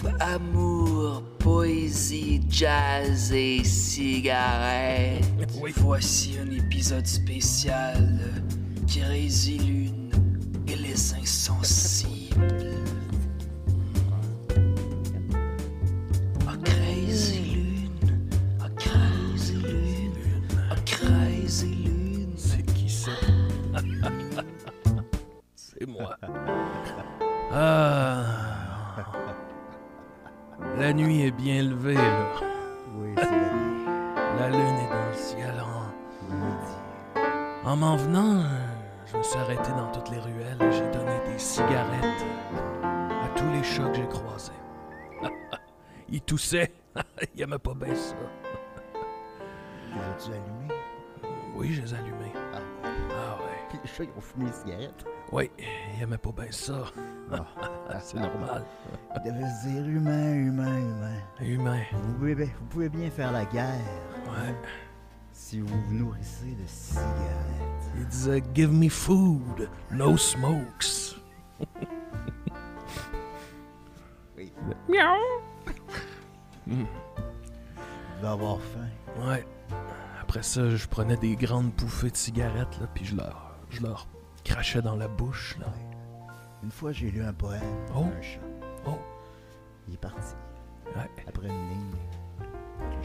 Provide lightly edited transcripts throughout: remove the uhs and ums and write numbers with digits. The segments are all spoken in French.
Bouffe, amour, poésie, jazz et cigarettes. Oui. Voici un épisode spécial Crazy Lune et les insensibles. Ah, Crazy Lune, ah, Crazy Lune, ah, Crazy Lune. C'est qui ça? C'est moi. La nuit est bien levée, là. Oui, c'est la nuit. La lune est dans le ciel. En m'en venant, je me suis arrêté dans toutes les ruelles et j'ai donné des cigarettes à tous les chats que j'ai croisés. Ils toussaient. Ils aimaient pas bien ça. Les as-tu allumés? Oui, je les ai allumés. Ah ouais. Ah ouais. Puis les chats, ils ont fumé les cigarettes. Oui, ils aimaient pas bien ça. C'est normal. Ils devaient se dire humain. Humain. Vous pouvez bien faire la guerre Ouais. si vous vous nourrissez de cigarettes. Il disait « Give me food, no smokes Oui. ». Miaou. Vous devez avoir faim. Ouais. Après ça, je prenais des grandes bouffées de cigarettes, là, puis je leur crachais dans la bouche, là. Ouais. Une fois, j'ai lu un poème Oh. d'un chat. Oh. Il est parti. Ouais. Après une ligne.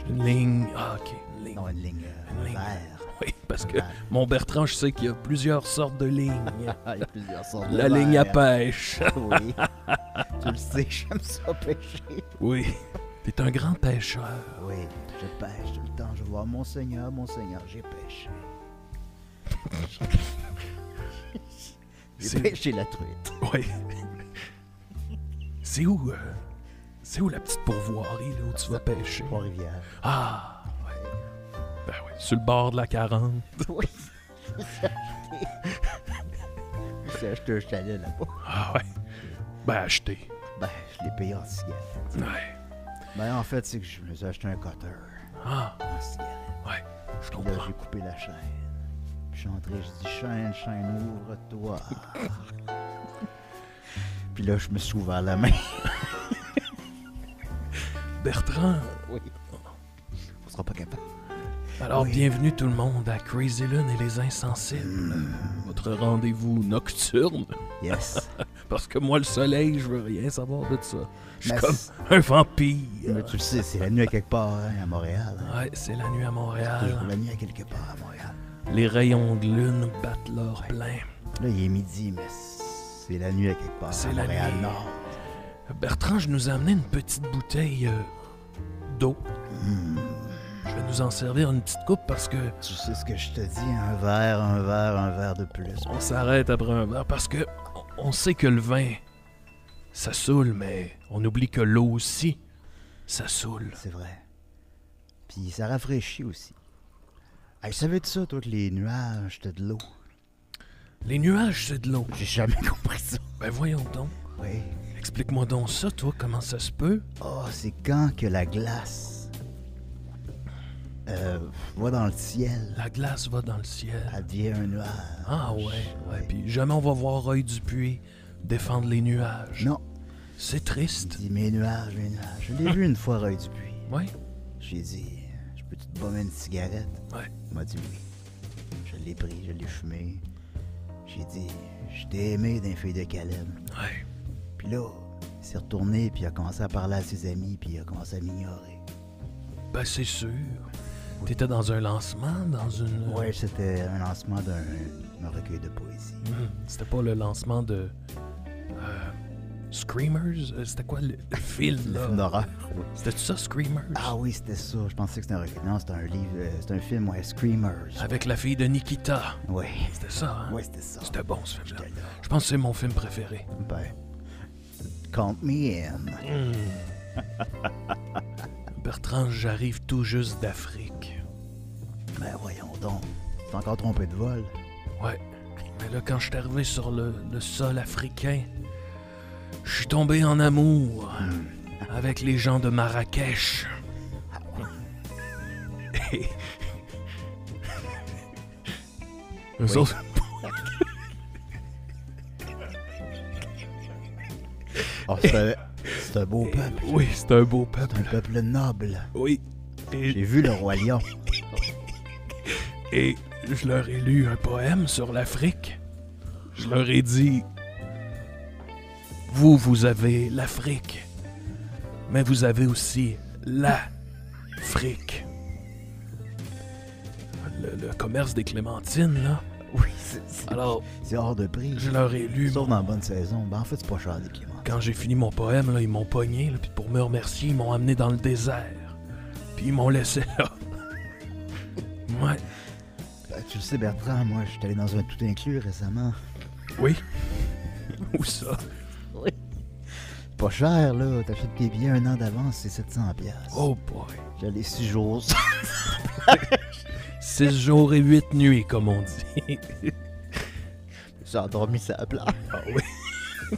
Une ligne. Ah, ok. Une ligne. Non, une ligne Une ligne. vert. Oui, parce que Vert. mon Bertrand, je sais qu'il y a plusieurs sortes de lignes. Ah, il y a plusieurs sortes de La ligne à verre. pêche. Oui. Tu le sais, j'aime ça pêcher. Oui. T'es un grand pêcheur. Oui, je pêche tout le temps. Je vois Monseigneur, j'ai pêché. J'ai C'est- pêché la truite. Oui. C'est où la petite pourvoirie, là, où tu vas pêcher? Trois-Rivières. Ah, ouais. Ben oui, sur le bord de la 40. Oui. J'ai acheté un chalet là-bas. Ah ouais. Ben acheté. Ben, je l'ai payé en cigarette. Ouais. Ben, en fait, c'est que je me suis acheté un cutter Ah, en cigarette. ouais. Je Puis là, comprends. j'ai coupé la chaîne. Puis je suis entré, je dis chaîne, ouvre-toi. Puis là, je me suis ouvert la main. Bertrand, Oui. On sera pas capable. alors Oui. bienvenue tout le monde à Crazy Lune et les Insensibles. Votre rendez-vous nocturne. Yes. Parce que moi, le soleil, je veux rien savoir de ça. Je suis Mais comme c'est- un vampire. Mais tu le sais, c'est la nuit à quelque part hein, à Montréal. Hein. Ouais, c'est la nuit à Toujours Montréal. la nuit à quelque part à Montréal. Les rayons de lune battent leur Ouais. plein. Là, il est midi, mais c'est la nuit à quelque part C'est à la Montréal nuit. Nord. Bertrand, je nous ai amené une petite bouteille d'eau. Je vais nous en servir une petite coupe parce que Tu sais ce que je te dis, un verre de plus. on s'arrête après un verre. Parce que on sait que le vin, ça saoule, mais on oublie que l'eau aussi, ça saoule. C'est vrai. Puis ça rafraîchit aussi. Hey, savais-tu ça, toi, que les nuages, c'était de l'eau? Les nuages, c'est de l'eau. J'ai jamais compris ça. Ben voyons donc. Oui. Explique-moi donc ça, toi, comment ça se peut? Oh, c'est quand que la glace va dans le ciel, La glace va dans le ciel. elle devient un nuage. Ah ouais. Puis jamais on va voir Roy Dupuis défendre les nuages. Non, C'est il triste. dit mes nuages. Je l'ai vu une fois, Roy Dupuis. Oui. J'ai dit, je peux-tu te bomber une cigarette? Ouais. Il m'a dit oui. Je l'ai pris, je l'ai fumé. J'ai dit, je t'ai aimé d'un feuille de Caleb. Ouais. Puis là, il s'est retourné, puis il a commencé à parler à ses amis, puis il a commencé à m'ignorer. Ben c'est sûr. T'étais dans un lancement, dans une... Ouais, c'était un lancement d'un recueil de poésie. C'était pas le lancement de... Screamers? C'était quoi le film, Le là? film d'horreur. Oui. C'était ça, Screamers? Ah oui, c'était ça. Je pensais que c'était un recueil. Non, c'était un livre, c'était un film, ouais, Screamers. Avec la fille de Nikita. Oui. C'était ça, hein? Ouais, c'était ça. C'était bon, ce film-là. J'étais là. Je pense que c'est mon film préféré. Ben, count me in. Bertrand, j'arrive tout juste d'Afrique. Ben voyons donc. T'es encore trompé de vol. Ouais. Mais là, quand je suis arrivé sur le sol africain, je suis tombé en amour avec les gens de Marrakech. Et... Eux Oui. autres... Oh, C'est un beau peuple. Oui, c'est un beau peuple. C'est un peuple noble. Oui. Et, J'ai vu le roi lion. et je leur ai lu un poème sur l'Afrique. Je leur ai dit... Vous avez l'Afrique. Mais vous avez aussi l'Afrique. Le commerce des clémentines, là. Oui, Alors, c'est hors de prix. je leur ai lu... Sauf dans la bonne saison. Ben, en fait, c'est pas cher des clémentines. Quand j'ai fini mon poème, là, ils m'ont pogné, là, puis pour me remercier, ils m'ont amené dans le désert. Puis ils m'ont laissé là. Ouais. Tu le sais, Bertrand, moi, je suis allé dans un tout inclus récemment. Oui. Où ça? Oui. Pas cher, là. T'achètes tes billets un an d'avance, c'est 700$. Oh boy. J'allais 6 jours. 6 jours et 8 nuits, comme on dit. J'ai endormi sur la plage. Ah oui.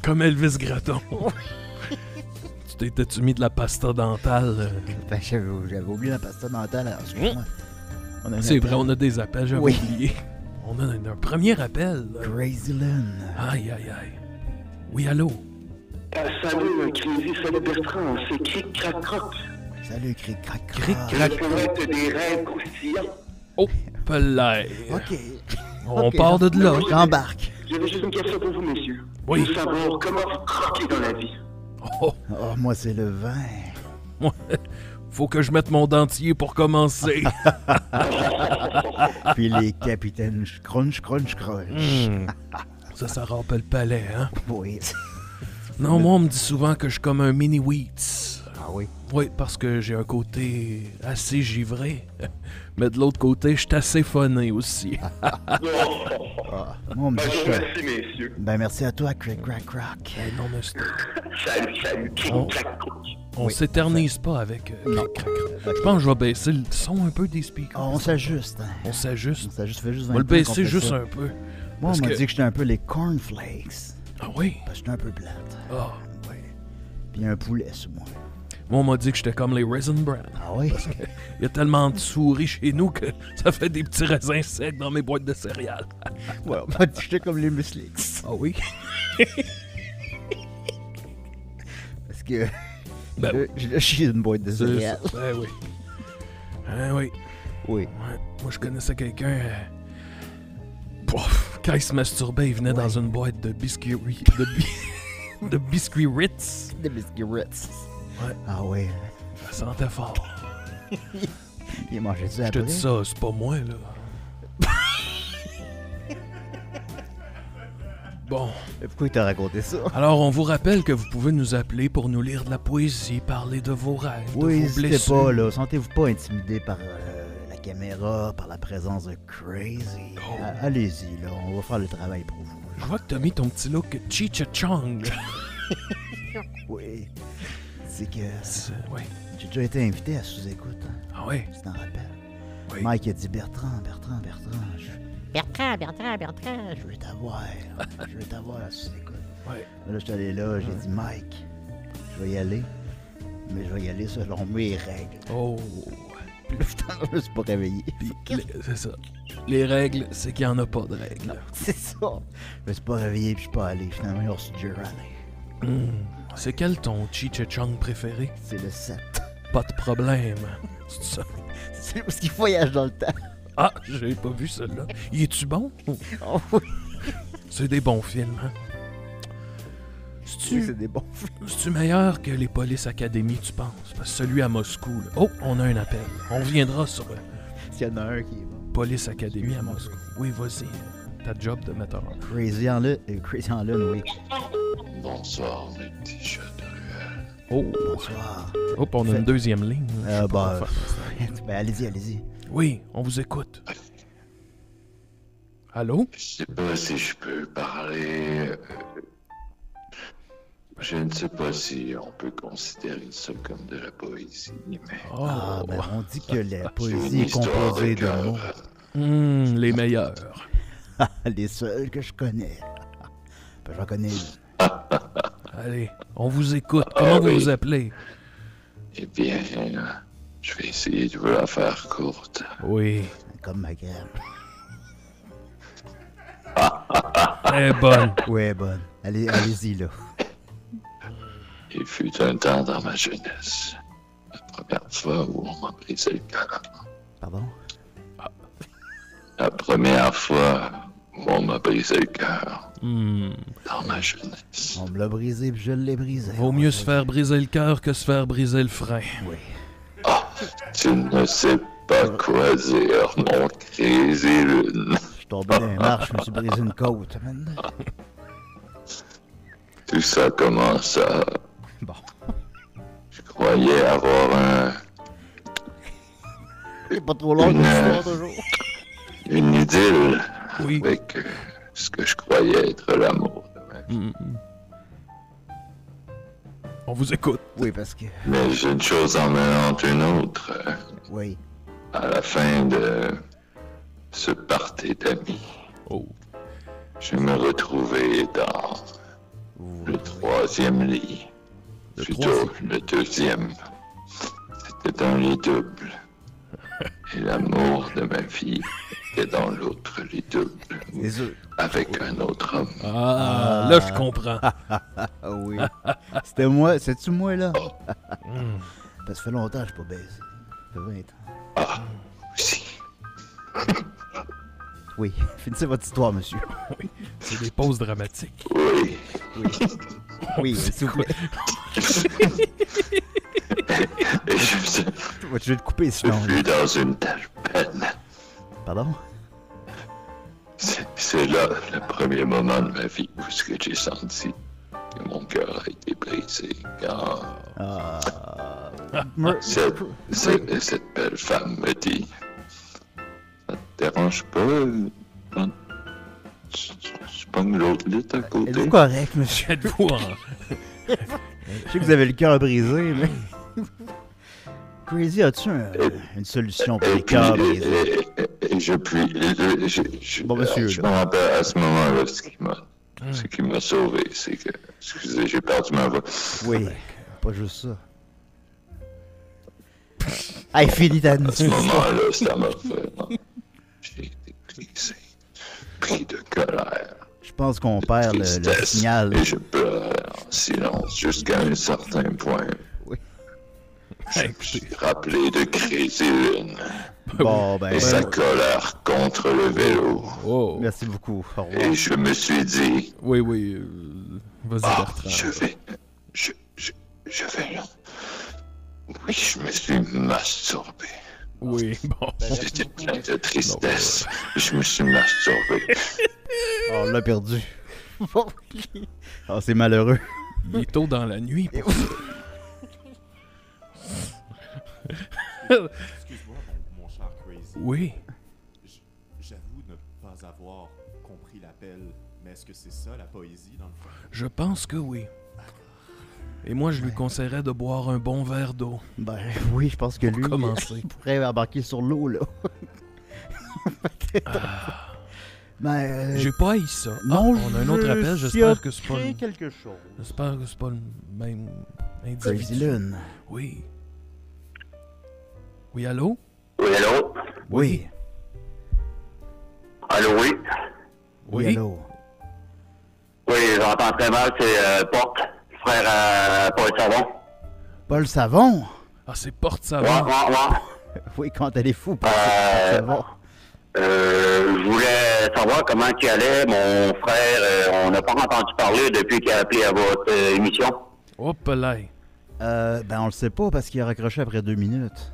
Comme Elvis Gratton. T'as-tu mis de la pasta dentale? Ben, j'avais oublié la pasta dentale. Excuse-moi. On a un C'est appel. vrai, on a des appels, j'avais Oui. oublié. On a un premier appel. Là. Crazy Lynn. Aïe, aïe, aïe. Oui, allô? Salut, Crazy, salut Bertrand, c'est Cric Crac Croc. Salut, Cric Crac Cric, Croc. crac. Le poète des rêves croustillants. Oh, pelaire. Ok. On Ok, part de là. J'embarque. J'avais juste une question pour vous, messieurs. Oui. Pour savoir comment vous croquez dans la vie. Oh, Oh, moi, c'est le vin. moi, faut que je mette mon dentier pour commencer. Puis les capitaines crunch. Ça rampe le palais, hein? Oui. Non, moi, on me dit souvent que je suis comme un mini Wheats. Ah oui. Oui, parce que j'ai un côté assez givré. Mais de l'autre côté, je suis assez phoné aussi. Ah, moi, on me dit Ben, que je je vous suis... remercie, messieurs. Ben, merci à toi, Cric Crac Croc. Eh non, mais Salut, Cric On- Crac Croc. on Oui. s'éternise pas avec... Non. Cric, Crac, Crac. Je pense que je vais baisser le son un peu des speakers. Oh, on s'ajuste. Hein. On s'ajuste. On s'ajuste, fait juste 20 On va le ans qu'on baisser fait juste ça. un peu. Moi, parce on m'a que- dit que j'étais un peu les cornflakes. Ah oui? Parce que j'étais un peu plate. Ah. Oui. Puis un poulet sous moi. Moi, on m'a dit que j'étais comme les Raisin Bran. Ah oui? Il y a tellement de souris chez nous que ça fait des petits raisins secs dans mes boîtes de céréales. Ouais, on m'a dit que j'étais comme les Muslix. Ah oui? Parce que... Ben, J'ai lâché une boîte de c'est céréales. ça. Ben oui. Ben oui. Oui. Ouais. Moi, je connaissais quelqu'un... Pouf, quand il se masturbait, il venait dans une boîte de biscuits... de biscuits Ritz. Des biscuits Ritz. Ouais. Ah oui. Ça sentait fort. Il mangeait ça Je te après. dis ça, c'est pas moi, là. Bon. Mais pourquoi il t'a raconté ça? Alors, on vous rappelle que vous pouvez nous appeler pour nous lire de la poésie, parler de vos rêves, Oui, de vos n'hésitez blessures. pas, là. Sentez-vous pas intimidé par la caméra, par la présence de Crazy. Oh. Allez-y, là. On va faire le travail pour vous. Je vois que t'as mis ton petit look Chicha Chong. Oui. C'est que Oui. j'ai déjà été invité à sous-écoute. Hein. Ah oui. Tu t'en rappelles? Oui. Mike a dit Bertrand. Bertrand, Je veux t'avoir. Je veux t'avoir à sous-écoute. Ouais. Là, je suis allé là, j'ai dit Mike, je vais y aller. Mais je vais y aller selon mes règles. Oh. Puis là, finalement, je me suis pas réveillé. C'est ça. Les règles, c'est qu'il n'y en a pas de règles. C'est ça. Je me suis pas réveillé puis je suis pas allé. Finalement, ils ont reçu Jerry. C'est quel ton Chicha Chong préféré? C'est le 7. Pas de problème. C'est ça. C'est parce qu'il voyage dans le temps. Ah, j'ai pas vu celui-là. Y es-tu bon? Oh oui. C'est des bons films, hein? C'est des bons films. C'est-tu meilleur que les Police Academy, tu penses? Parce que celui à Moscou, là... Oh, on a un appel. On reviendra sur S'il y en a un qui est bon. Police Academy à Moscou. Oui, vas-y. Ta job de metteur en Crazy en Lune, oui. Bonsoir, mes petits chats de ruelle. Oh, Bonsoir. hop, on a une deuxième ligne. Je sais pas Bah, quoi faire. ben allez-y. Oui, on vous écoute. Allô? Je sais pas si je peux parler. Je ne sais pas si on peut considérer ça comme de la poésie, mais. Oh, Ah, ben on dit que la C'est une poésie est histoire composée de cœur. mots. les meilleurs. Les seuls que je connais. Ben, j'en connais une. Allez, on vous écoute. Comment vous oui. vous appelez? Eh bien, je vais essayer de vous la faire courte. Oui, Comme ma graine. très bonne. Ouais, bonne. Allez-y, là. Il fut un temps dans ma jeunesse. La première fois où on m'a brisé le cœur. Pardon? La première fois où on m'a brisé le cœur. Dans ma jeunesse. On me l'a brisé puis je l'ai brisé. Vaut mieux se faire briser le cœur que se faire briser le frein. Oui. Tu ne sais pas quoi dire, mon crazy lune. Je suis tombé dans les marches, je me suis brisé une côte, man. Tout ça commença. Bon. Je croyais avoir C'est pas trop long, l'histoire, toujours. une idylle Oui. avec ce que je croyais être l'amour. On vous écoute. Oui, parce que... Mais une chose en menant une autre. Oui. À la fin de ce party d'amis, Oh. je me retrouvais dans le troisième lit. Le Plutôt troisième. le deuxième. C'était un lit double. Et l'amour de ma vie était dans l'autre lit double. C'est sûr. Avec un autre homme. Ah, là, je comprends. Ah oui. C'était moi, c'est-tu moi, là? Parce que ça fait longtemps que je suis pas baisé. Ça fait 20 ans. Ah, aussi. Oui, finissez votre histoire, monsieur. C'est des pauses dramatiques. Oui. Oui, s'il vous plaît. Et je Je vais te couper, sinon. fus dans une tâche peine. Pardon? C'est là le premier moment de ma vie où ce que j'ai senti que mon cœur a été brisé quand cette belle femme me dit « Ça te dérange pas quand je pogne l'autre lit à côté? Êtes-vous correct, monsieur? Êtes-vous en... Je sais que vous avez le cœur brisé, mais... Crazy, as-tu une solution pour les cœurs brisés? Et je puis... Bon, monsieur, je là. me rappelle à ce moment-là ce qui m'a sauvé, c'est que... Excusez, j'ai perdu ma voix. Oui, pas juste ça. Hey, finis ta À ce histoire. moment-là, ça m'a fait... J'ai été brisé, pris de colère, Je pense qu'on perd le tristesse, signal. et je pleurais en silence jusqu'à un certain point. Oui. Je me suis rappelé de Crazy Lune Bon, ben, et sa colère contre le vélo. Oh. merci beaucoup. Au revoir. Et je me suis dit, Oui, oui. Vas-y, Bertrand. je vais là. Oui, je me suis masturbé. Oui, bon. J'étais plein de tristesse. Je me suis masturbé. Oh, on l'a perdu. Oh, c'est malheureux. Il est tôt dans la nuit. Excuse-moi, mon cher Crazy. Oui. J'avoue ne pas avoir compris l'appel, mais est-ce que c'est ça la poésie dans le fond? Je pense que oui. Et moi, je lui conseillerais de boire un bon verre d'eau. Ben oui, je pense que lui, commencer. il pourrait embarquer sur l'eau, là. Ben, J'ai pas haï ça. non, on a un autre appel. je J'espère que c'est pas créé le... quelque chose. J'espère que c'est pas le même Crazy individu. Lune. Oui. Oui, allô? Oui, allô? Oui. Allô, oui? Oui, allô. Oui, j'entends très mal, c'est Porte, frère Paul Savon. Paul Savon? Ah, c'est Porte Ouais, Savon. ouais. Oui, quand elle est fou, Paul Savon. Je voulais savoir comment il allait, mon frère. On n'a pas entendu parler depuis qu'il a appelé à votre émission. Hop là. Ben on le sait pas parce qu'il a raccroché après 2 minutes.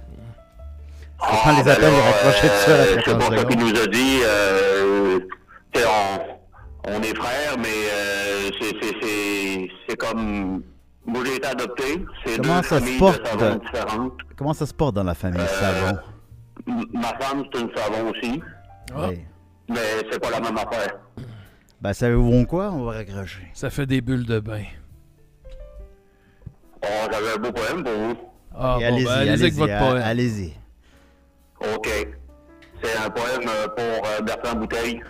Ah, Quand les appels, il raccrochait tout seul après c'est 30 pour ça qu'il secondes. nous a dit, tu sais, on est frères, mais c'est comme... Moi, j'ai été adopté. C'est Comment deux ça se familles porte? de savons différentes. Comment ça se porte dans la famille Savon? Ma femme, c'est une savon aussi, Ah, Oui. mais c'est pas la même affaire. Ben savez-vous quoi? On va raccrocher. ça fait des bulles de bain. Oh, j'avais un beau poème pour vous. Ah, Et bon, ben, allez-y avec votre poème. Allez-y. OK. C'est un poème pour Bertrand Bouteille.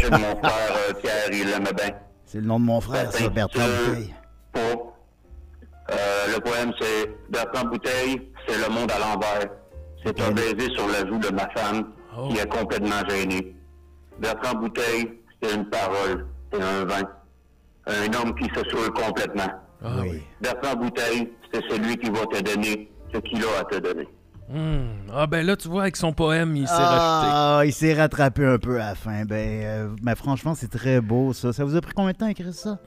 Chez mon frère Pierre, il l'aimait bien. C'est le nom de mon frère, ça, Bertrand Bouteille. Pour, le poème, c'est Bertrand Bouteille, c'est le monde à l'envers. C'est un baiser sur la joue de ma femme Oh. qui est complètement gênée. Bertrand Bouteille, c'est une parole, c'est un vin. Un homme qui se saoule complètement. Ah oui. Bertrand Bouteille, c'est celui qui va te donner ce qu'il a à te donner. Ah ben là, tu vois, avec son poème, il s'est racheté. Ah, il s'est rattrapé un peu à la fin. Mais franchement, c'est très beau, ça. Ça vous a pris combien de temps à écrire ça?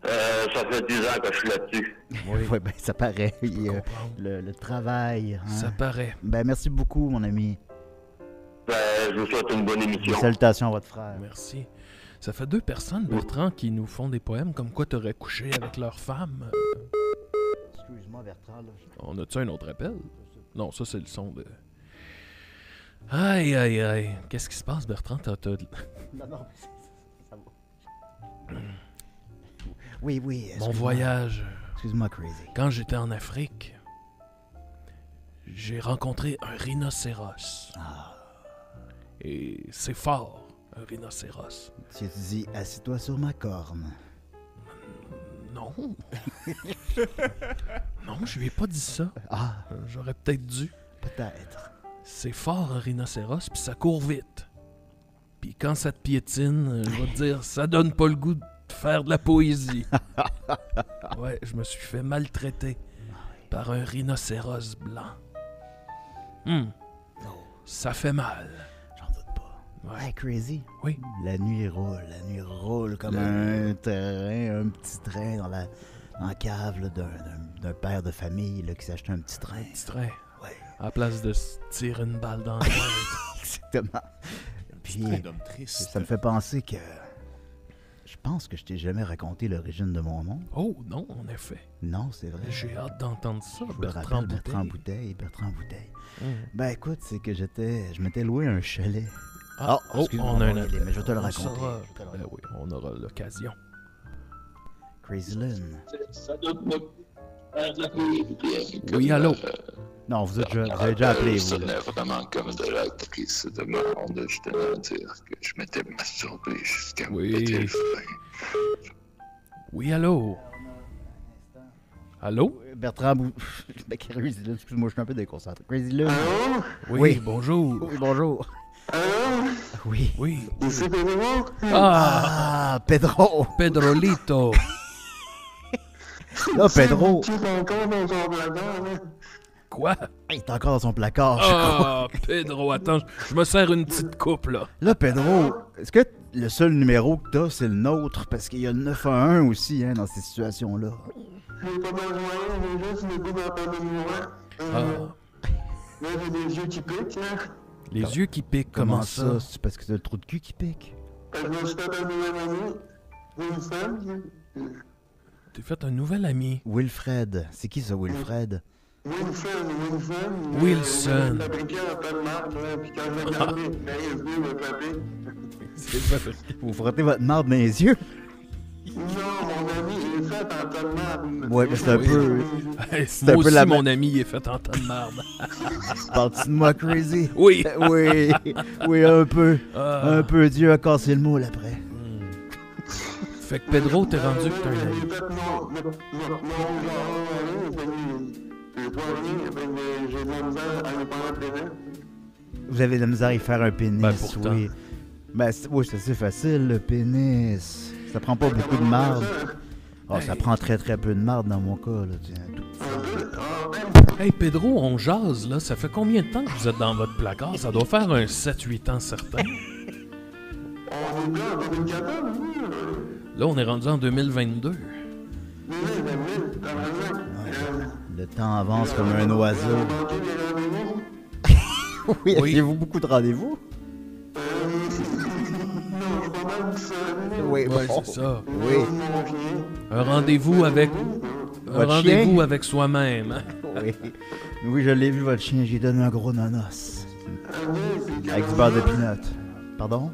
Ça fait 10 ans que je suis là-dessus. Oui, ben ça paraît. Je peux comprendre. Le travail. Hein. Ça paraît. Ben merci beaucoup, mon ami. Je vous souhaite une bonne émission. Salutations à votre frère. Merci. Ça fait 2 personnes, Bertrand, qui nous font des poèmes comme quoi t'aurais couché avec leur femme. Excuse-moi, Bertrand. Là. On a-tu un autre appel? Non, ça, c'est le son de... Aïe, aïe, aïe. Qu'est-ce qui se passe, Bertrand? Non, ça va. Oui. Mon excuse-moi. voyage. Excuse-moi, Crazy. Quand j'étais en Afrique, j'ai rencontré un rhinocéros. Et c'est fort, un rhinocéros. Tu dis, assis-toi sur ma corne. Non. Non, je lui ai pas dit ça. Ah, J'aurais peut-être dû. peut-être. C'est fort, un rhinocéros, puis ça court vite. Puis quand ça te piétine, je vais te dire, ça donne pas le goût de faire de la poésie. Ouais, je me suis fait maltraiter par un rhinocéros blanc. Ça fait mal. J'en doute pas. Ouais. Hey, Crazy. Oui. La nuit roule comme un petit train dans la cave là, d'un père de famille là, qui s'est acheté un petit train. Petit train. Ouais. À la place de se tirer une balle dans la tête. Exactement. Puis, Train d'homme triste. ça me fait penser que je pense que je t'ai jamais raconté l'origine de mon nom. Oh, non, en effet. Non, c'est vrai. J'ai hâte d'entendre ça, Je me Bertrand rappelle Bouteille. Bertrand Bouteille. Hum. Ben écoute, c'est que je m'étais loué un chalet. Ah, excuse-moi, on a un mais appel. je vais te le On raconter. saura. Je vais te le Ben raconter. oui, on aura l'occasion. Crazy Lynn. Oui, allô? Non, vous avez déjà appelé, Ça vous. Là. sonnait vraiment comme de l'actrice de monde. Je tenais à dire que je m'étais masturbé jusqu'à me Oui. péter le frein. Oui, allô? Allô? Bertrand Bou... Ben, Crazy Lynn, excuse-moi, je suis un peu déconcentré. Crazy Lynn. Oui, Oui. bonjour. Oui, bonjour. Oui. Oui. Ah, Pedro. Pedrolito. Là, Pedro. Quoi? Il est encore dans son placard, je crois. Ah, Pedro, attends, je me sers une petite coupe, là. Là, Pedro, est-ce que le seul numéro que t'as, c'est le nôtre? Parce qu'il y a le 911 aussi, hein, dans ces situations-là. Ah, J'ai des yeux qui piquent, là. les yeux qui piquent, Comment ça? C'est parce que t'as le trou de cul qui pique? Je me suis fait un nouvel ami. Une femme. T'es fait un nouvel ami. Wilfred. C'est qui ça, Wilfred? Wilson. Wilson. Fabriqué un peu de marde, là. Puis quand j'ai regardé, il est venu me frapper. C'est vrai. Vous frottez votre marde dans les yeux? Non, mon ami, il est fait en tas de marde. Ouais, mais c'est un Oui. peu... Hey, C'est un moi peu aussi, la mon ami, il est fait en tas de marde. Parles-tu de moi, Crazy? Oui. Oui, oui, un peu. Ah. Un peu. Dieu a cassé le moule après. Fait que Pedro, t'es rendu que t'as un ami. J'ai fait j'ai pas rien, j'ai de la misère à lui parler de pénis. Vous avez de la misère à y faire un pénis, Ben, pourtant. oui. Ben, oui, c'est assez facile, le pénis. Ça prend pas beaucoup de marde. Oh, ça prend très très peu de marde dans mon cas, là. Tiens, tout petit. Hey, Pedro, on jase, là. Ça fait combien de temps que vous êtes dans votre placard? Ça doit faire un 7-8 ans certain. On est là en 2014, oui. Là, on est rendu en 2022. Le temps avance comme un oiseau. Manqué des rendez-vous. Oui, Oui. avez-vous beaucoup de rendez-vous? Non, je suis pas mal seul. Oui, Ouais, bon. c'est ça. Oui. Mon chien. Un rendez-vous avec... Un Votre rendez-vous chien? avec soi-même. Oui. Oui, je l'ai vu, votre chien. J'ai donné un gros nonos. Avec du beurre de pinot. Pardon?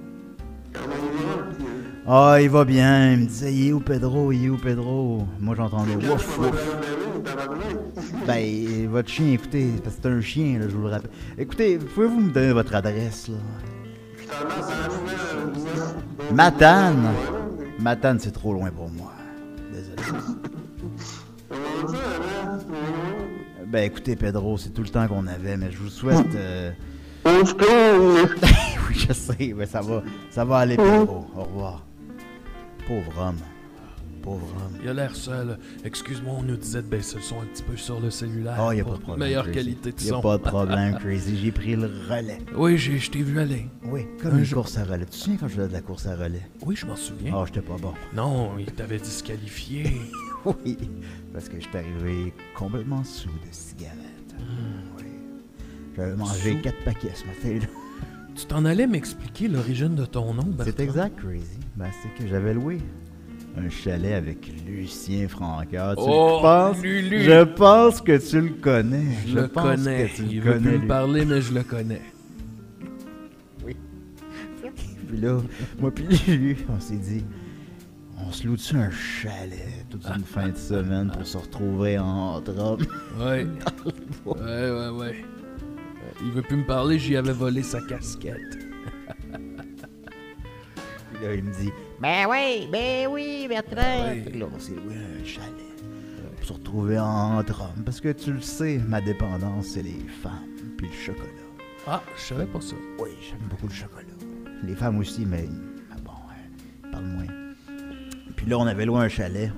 Ah, il va bien. Il me disait, il est où Pedro? Il est où Pedro? Moi, j'entendais ouf, ouf. Ben, votre chien, écoutez, parce que c'est un chien, là, je vous le rappelle. Écoutez, pouvez-vous me donner votre adresse, là? Matane! Matane, c'est trop loin pour moi. Désolé. Ben, écoutez, Pedro, c'est tout le temps qu'on avait, mais je vous souhaite... Oui, je sais, mais ça va aller, Pedro. Au revoir. Pauvre homme. pauvre homme. Il a l'air seul. Excuse-moi, on nous disait de baisser le son un petit peu sur le cellulaire. Oh, y a pour pas de problème. meilleure Crazy. qualité de Y a son. pas de problème, Crazy. J'ai pris le relais. Oui, je t'ai vu aller. Oui, comme une course à relais. Tu te souviens quand je faisais de la course à relais? Oui, je m'en souviens. Oh, j'étais pas bon. Non, il t'avait disqualifié. Oui, parce que j'étais arrivé complètement sous de cigarettes. Oui. J'avais mangé Sous? 4 paquets ce matin. Tu t'en allais m'expliquer l'origine de ton nom, Bertrand? C'est exact, Crazy. Ben, c'est que j'avais loué un chalet avec Lucien Francaire. Tu Oh, le penses? Lulu! Je pense que tu le connais. Je le pense connais. que tu le Il veut connais, plus me lui. parler, mais je le connais. Puis là, moi puis lui, on s'est dit, on se loue-tu un chalet toute une fin de semaine pour se retrouver entre hommes? Ouais. Ouais. Il veut plus me parler, j'y avais volé sa casquette. Puis là, il me dit, ben oui, Bertrand. Ouais. Fait que là, on s'est loué un chalet pour se retrouver entre hommes. Parce que tu le sais, ma dépendance, c'est les femmes puis le chocolat. Ah, je savais pas ça. Oui, j'aime beaucoup le chocolat. Les femmes aussi, mais bon, parle moins. Puis là, on avait loué un chalet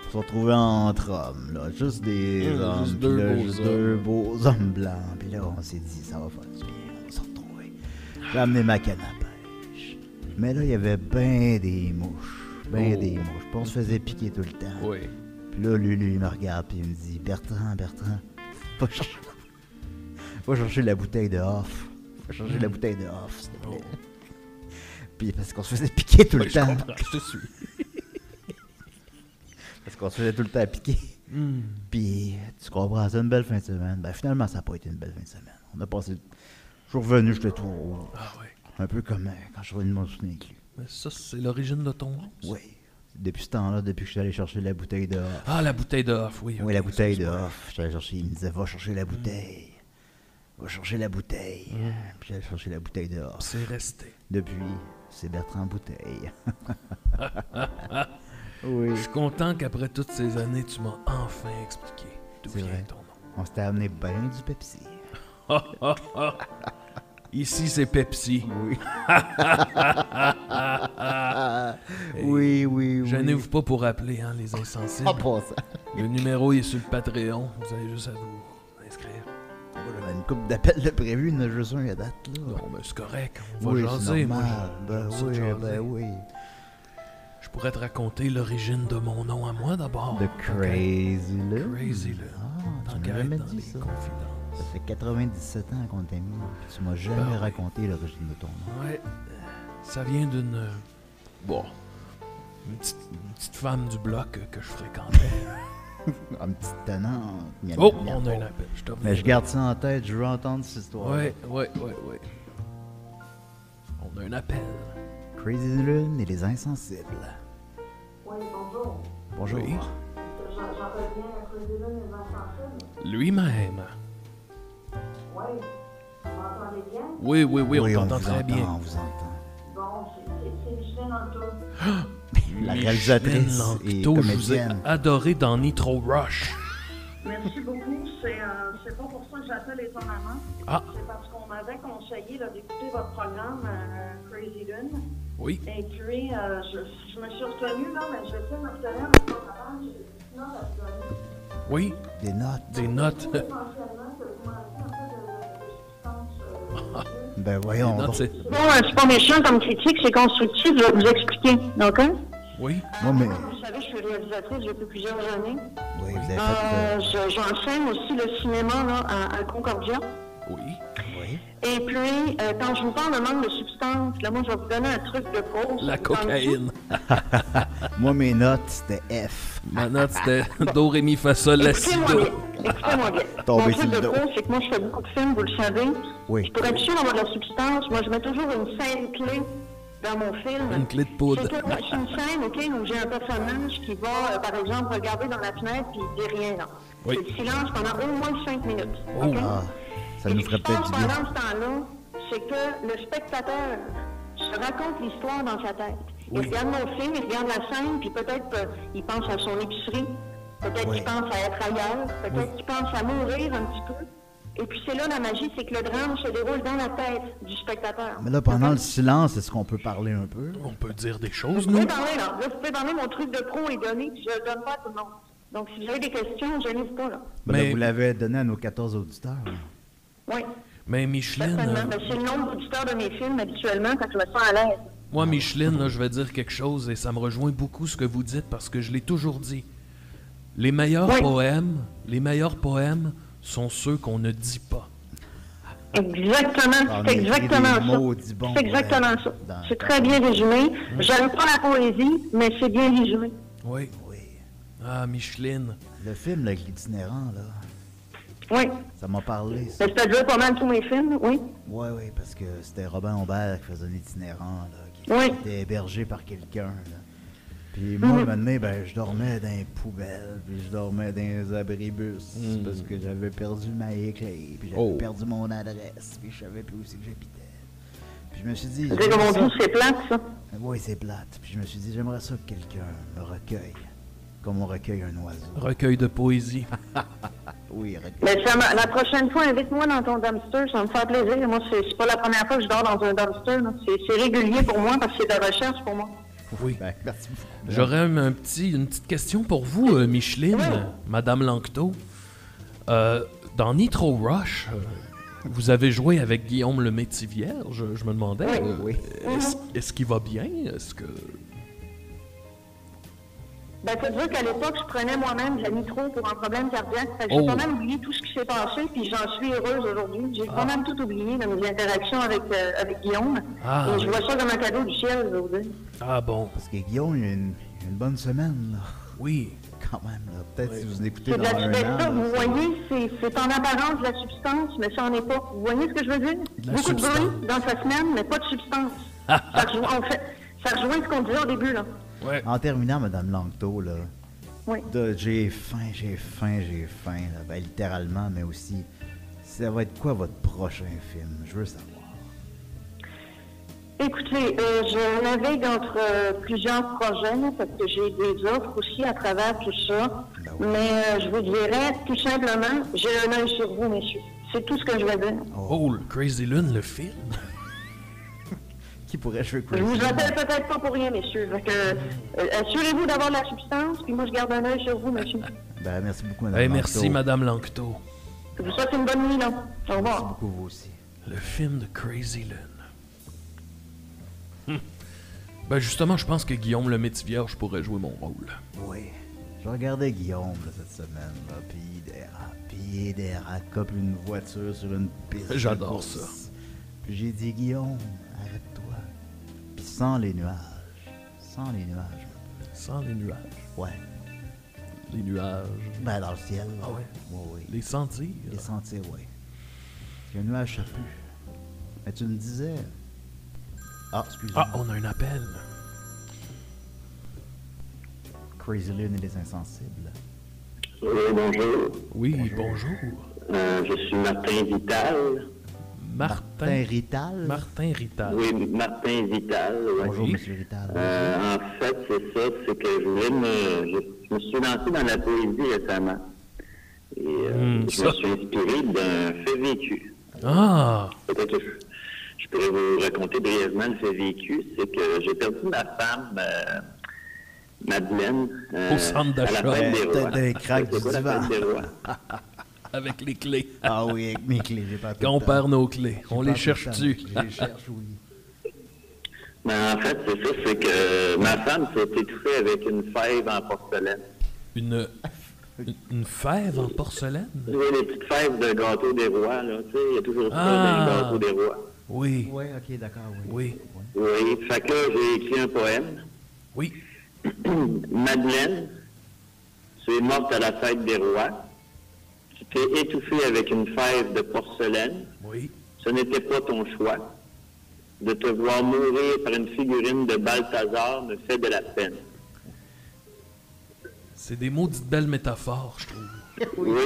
pour se retrouver entre hommes, là. Juste des hommes. juste puis deux là, beaux juste hommes. deux beaux hommes blancs. Puis là, on s'est dit, ça va faire du bien, on va se retrouver. J'ai amené ma canne à pêche. Mais là, il y avait ben des mouches. Ben Oh. des mouches. Puis on se faisait piquer tout le temps. Oui. Puis là, lui, il me regarde, puis il me dit, Bertrand, va chercher la bouteille de off. Va chercher la bouteille de off, s'il te plaît. Oh. Puis parce qu'on se faisait piquer tout Oui, le je temps. comprends, je te suis. Parce qu'on se faisait tout le temps piquer. Puis, tu comprends, c'est une belle fin de semaine. Ben, finalement, ça n'a pas été une belle fin de semaine. On a passé. Je suis revenu, j'étais tout rouge. Ah ouais. Un peu comme quand je suis revenu de mon soutien inclus. Mais ça, c'est l'origine de ton nom? ça? Oui. Depuis ce temps-là, depuis que je suis allé chercher la bouteille de off. Ah, la bouteille de off, oui. Oui, ok, la bouteille de excuse-moi. off. J'allais chercher, il me disait, va chercher la bouteille. Va chercher la bouteille. Puis j'allais chercher la bouteille de off. C'est resté. Depuis, c'est Bertrand Bouteille. Oui. Je suis content qu'après toutes ces années, tu m'as enfin expliqué d'où C'est vient vrai. ton nom. On s'était amené bien du Pepsi. Ici, c'est Pepsi. Oui. Hey, oui. Gênez-vous pas pour appeler, hein, les insensibles. Ah, pas ça. Le numéro est sur le Patreon. Vous avez juste à vous inscrire. J'avais une couple d'appels de prévu, il y en a juste un à date, là. Non, mais c'est correct. On va Oui, jaser. c'est Moi, normal. j'aime ça jaser. Ben oui. Je pourrais te raconter l'origine de mon nom à moi d'abord. The Crazy Lou. Crazy Lou. Ah, Tant tu qu'à m'as être jamais dans dit les ça. confidences. Ça fait 97 ans qu'on t'a mis. Tu m'as jamais Ben oui. raconté l'origine de ton nom. Ouais. Ça vient d'une. Bon. Une petite femme du bloc que je fréquentais. Une petite tenante. Miam, Oh, miam, on a un miam. appel. Je te Mais je garde ça en tête, je veux entendre cette histoire. Ouais. On a un appel. Crazy Lune et les insensibles. Oui, bonjour. Bonjour. Oui. J'en reviens à Crazy Lune et Vincent. Lui-même. Oui. Vous m'entendez bien? Oui, on t'entend vous très entend, bien. On vous entend. Bon, c'est Micheline Anto. La réalisatrice et Micheline Ancto, je vous ai comédienne. adoré dans Nitro Rush. Merci beaucoup. C'est pas pour ça que j'appelle étonnamment. Ah. C'est parce qu'on m'avait conseillé là, d'écouter votre programme Crazy Lune. Oui. Et puis, je me suis retenue, là, mais je vais me retenir sur ma page. Sinon, la donner. Oui. Des notes. Des notes. Essentiellement, que vous m'avez un peu de substance. Ben voyons. Des notes, donc. c'est- C'est pas méchant comme critique, c'est constructif, je vais vous expliquer. OK? Oui. Non, mais. Vous savez, je suis réalisatrice depuis plusieurs années. Oui, vous avez fait. J'enseigne aussi le cinéma là, à Concordia. Oui. Oui. Et puis, quand je vous parle de manque de substance, là, moi, je vais vous donner un truc de pause. La cocaïne. Moi, mes notes, c'était F. Ma note, c'était Do, Ré, Mi, Fa, Sol, La, Si, Écoutez-moi Do. bien. Écoutez-moi bien. Tombé Mon sur truc le de dos. pause, c'est que moi, je fais beaucoup de films, vous le savez. Oui. Pour être sûr d'avoir de la substance, moi, je mets toujours une scène clé dans mon film. Une clé de poudre. C'est une scène, OK, où j'ai un personnage qui va, par exemple, regarder dans la fenêtre puis il dit rien, là. Oui. C'est le silence pendant au moins 5 minutes. Oh. OK? Ah, ça Et nous ce ferait qui se peut-être passe du bien. pendant ce temps-là, c'est que le spectateur se raconte l'histoire dans sa tête. Il Oui. regarde mon film, il regarde la scène, puis peut-être il pense à son épicerie, peut-être Oui. qu'il pense à être ailleurs, peut-être qu'il pense à mourir un petit peu. Et puis c'est là la magie, c'est que le drame se déroule dans la tête du spectateur. Mais là, pendant le silence, est-ce qu'on peut parler un peu? On peut dire des choses, Vous nous? pouvez parler, là. Là, vous pouvez parler, mon truc de pro est donné, puis je le donne pas à tout le monde. Donc, si vous avez des questions, gênez-vous pas, là. Ben là, Mais- vous l'avez donné à nos 14 auditeurs. Là. Oui, Mais Micheline, certainement. Ben, c'est le nombre d'auditeurs de mes films, habituellement, quand je me sens à l'aise. moi, Micheline, là, je vais dire quelque chose et ça me rejoint beaucoup ce que vous dites parce que je l'ai toujours dit. Les meilleurs Oui. poèmes sont ceux qu'on ne dit pas. Exactement, On c'est écrit exactement des ça. maudits bons C'est exactement poèmes ça. dans- C'est très bien résumé. J'aime pas la poésie, mais c'est bien résumé. Oui. Oui. Ah, Micheline. Le film, là, avec l'itinérant, là, Oui. ça m'a parlé, ça. Mais c'est-à-dire pas mal tous mes films, oui. Oui, oui, parce que c'était Robin Aubert qui faisait un itinérant, là, qui Oui. était hébergé par quelqu'un, là. Puis moi, un moment donné, ben, je dormais dans les poubelles, puis je dormais dans les abribus, parce que j'avais perdu ma clé, puis j'avais perdu mon adresse, puis je savais plus où c'est que j'habitais. Puis je me suis dit... C'est comme on dit, c'est plate, ça. Oui, c'est plate. Puis je me suis dit, j'aimerais ça que quelqu'un me recueille, comme on recueille un oiseau. Recueil de poésie. Oui, recueille. Mais la prochaine fois, invite-moi dans ton dumpster, ça va me faire plaisir. Moi, c'est pas la première fois que je dors dans un dumpster, là. C'est régulier pour moi, parce que c'est de la recherche pour moi. Oui. Ben, merci beaucoup. J'aurais une petite question pour vous, Micheline, Madame Lanctot. Dans Nitro Rush, vous avez joué avec Guillaume Lemaitre-Vierge. Je me demandais, Oui. est-ce qu'il va bien? Est-ce que... Ben, faut dire qu'à l'époque, je prenais moi-même de la nitro pour un problème cardiaque. Fait que j'ai pas mal oublié tout ce qui s'est passé, puis j'en suis heureuse aujourd'hui. J'ai pas mal tout oublié dans mes interactions avec Guillaume. Ah, Et je vois ça comme un cadeau du ciel, je veux dire. Ah bon, Parce que Guillaume, il a une bonne semaine, là. oui. Quand même, là. Peut-être si vous l'écoutez C'est de dans la un an. substance, là, vous ça- voyez, c'est en apparence de la substance, mais ça en est pas. Vous voyez ce que je veux dire? De la Beaucoup de substance. bruit dans sa semaine, mais pas de substance. ça rejoint ce qu'on disait au début, là. Ouais. En terminant, Madame Langto, là, Oui. j'ai faim, là. Ben, littéralement, mais aussi, ça va être quoi votre prochain film? Je veux savoir. Écoutez, je navigue entre plusieurs projets, là, parce que j'ai des offres aussi à travers tout ça. Ben oui. Mais je vous dirais, tout simplement, j'ai un œil sur vous, messieurs. C'est tout ce que je vais dire. Oh, le Crazy Lune, le film. Qui pourrait jouer Je Crazy? vous appelle peut-être pas pour rien, messieurs. Fait que, assurez-vous d'avoir de la substance, puis moi, je garde un œil sur vous, messieurs. Ben, merci beaucoup, Madame Eh, Langto. merci, Madame Lanctot. Je vous souhaite une bonne nuit, là. Au Merci revoir. beaucoup, vous aussi. Le film de Crazy Lune. Ben justement, je pense que Guillaume Lemaitre-Vierge pourrait jouer mon rôle. Oui. Je regardais Guillaume là, cette semaine, là, puis il dérape comme une voiture sur une piste. de J'adore course. ça. Puis j'ai dit, Guillaume, arrête-toi. Puis sans les nuages. Sans les nuages. Sans les nuages. Ouais. Les nuages. Ben, dans le ciel. là. Ah ouais? Ouais, oui. Les sentiers. Les sentiers, oui. Puis un nuage, ça pue. Mais tu me disais... Ah, excuse-moi. Ah, on a un appel. Crazy Lune et les insensibles. Oui, bonjour. Oui, bonjour. Je suis Martin Vital. Martin Rital. Martin Rital. Oui, Martin Vital. ouais. Bonjour, Monsieur Rital. En fait, c'est ça, c'est que je me suis lancé dans la poésie récemment. Et je ça. me suis inspiré d'un fait vécu. Ah! Peut-être que je pourrais vous raconter brièvement le fait vécu. C'est que j'ai perdu ma femme, Madeleine, Au centre à la d'achat. fête des rois. Tête d'un crack C'est quoi du la divan. fête des rois? Avec les clés. Ah oui, avec mes clés, j'ai pas tout Quand on le temps. perd nos clés, J'ai on pas les tout le cherche-tu? temps. Je les cherche, oui. Ben, en fait, c'est ça, c'est que ma femme s'est étouffée avec une fève en porcelaine. Une fève en porcelaine? Tu vois, les petites fèves de gâteau des rois, là, tu sais, il y a toujours ça Ah. dans les gâteaux des rois. Oui. Oui, ok, d'accord, oui. Oui. Oui, fait que là, j'ai écrit un poème. Oui. Madeleine, tu es morte à la fête des rois. Tu t'es étouffée avec une fève de porcelaine. Oui. Ce n'était pas ton choix. De te voir mourir par une figurine de Balthazar me fait de la peine. C'est des maudites belles métaphores, je trouve. Oui.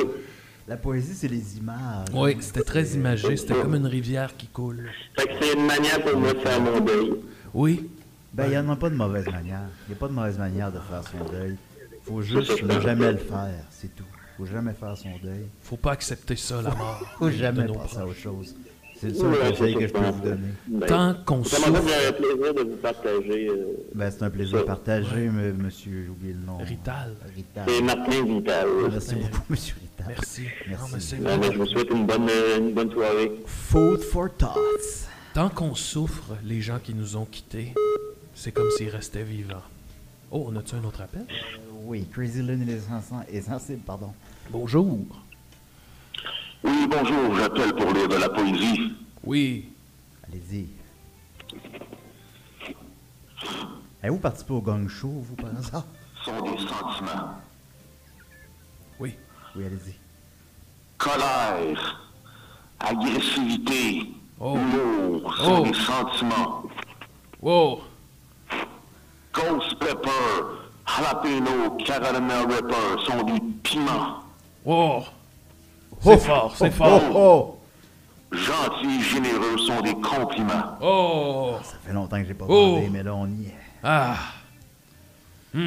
La poésie, c'est les images. Oui, c'était très imagé. C'était comme une rivière qui coule. Fait que c'est une manière pour moi de faire mon deuil. Oui. Ben, il n'y en a pas de mauvaise manière. Il n'y a pas de mauvaise manière de faire son deuil. Faut juste ne jamais le faire, c'est tout. Faut jamais faire son deuil. Faut pas accepter ça, la mort. Faut de jamais nos passer à proches. autre chose. C'est le seul conseil que je peux vous donner. Tant qu'on Ça m'a souffre... fait plaisir de vous partager. Ben, c'est un plaisir ça. partagé, monsieur, j'ai oublié le nom. Rital. Rital. C'est Martin Vital. Merci beaucoup, monsieur Rital. Merci. Merci. Non, mais c'est Non, mais je vous souhaite une bonne soirée. Food for thoughts. Tant qu'on souffre, les gens qui nous ont quittés, c'est comme s'ils restaient vivants. Oh, on a-tu un autre appel? Oui, Crazy Lune est sensible, pardon. Bonjour. Oui, bonjour, j'appelle pour lire de la poésie. Oui. Allez-y. Avez-vous participé au gang show, vous, par hasard? Ce sont des sentiments. Oui. Oui, allez-y. Colère, agressivité, Oh. humour, sont Oh. des sentiments. Wow. Ghost pepper, jalapeno, Carolina Reaper sont des piments. Wow. C'est fort, c'est fort. Oh! Gentils et généreux sont des compliments. Oh. Ça fait longtemps que j'ai pas Oh. parlé, mais là, on y est. Ah.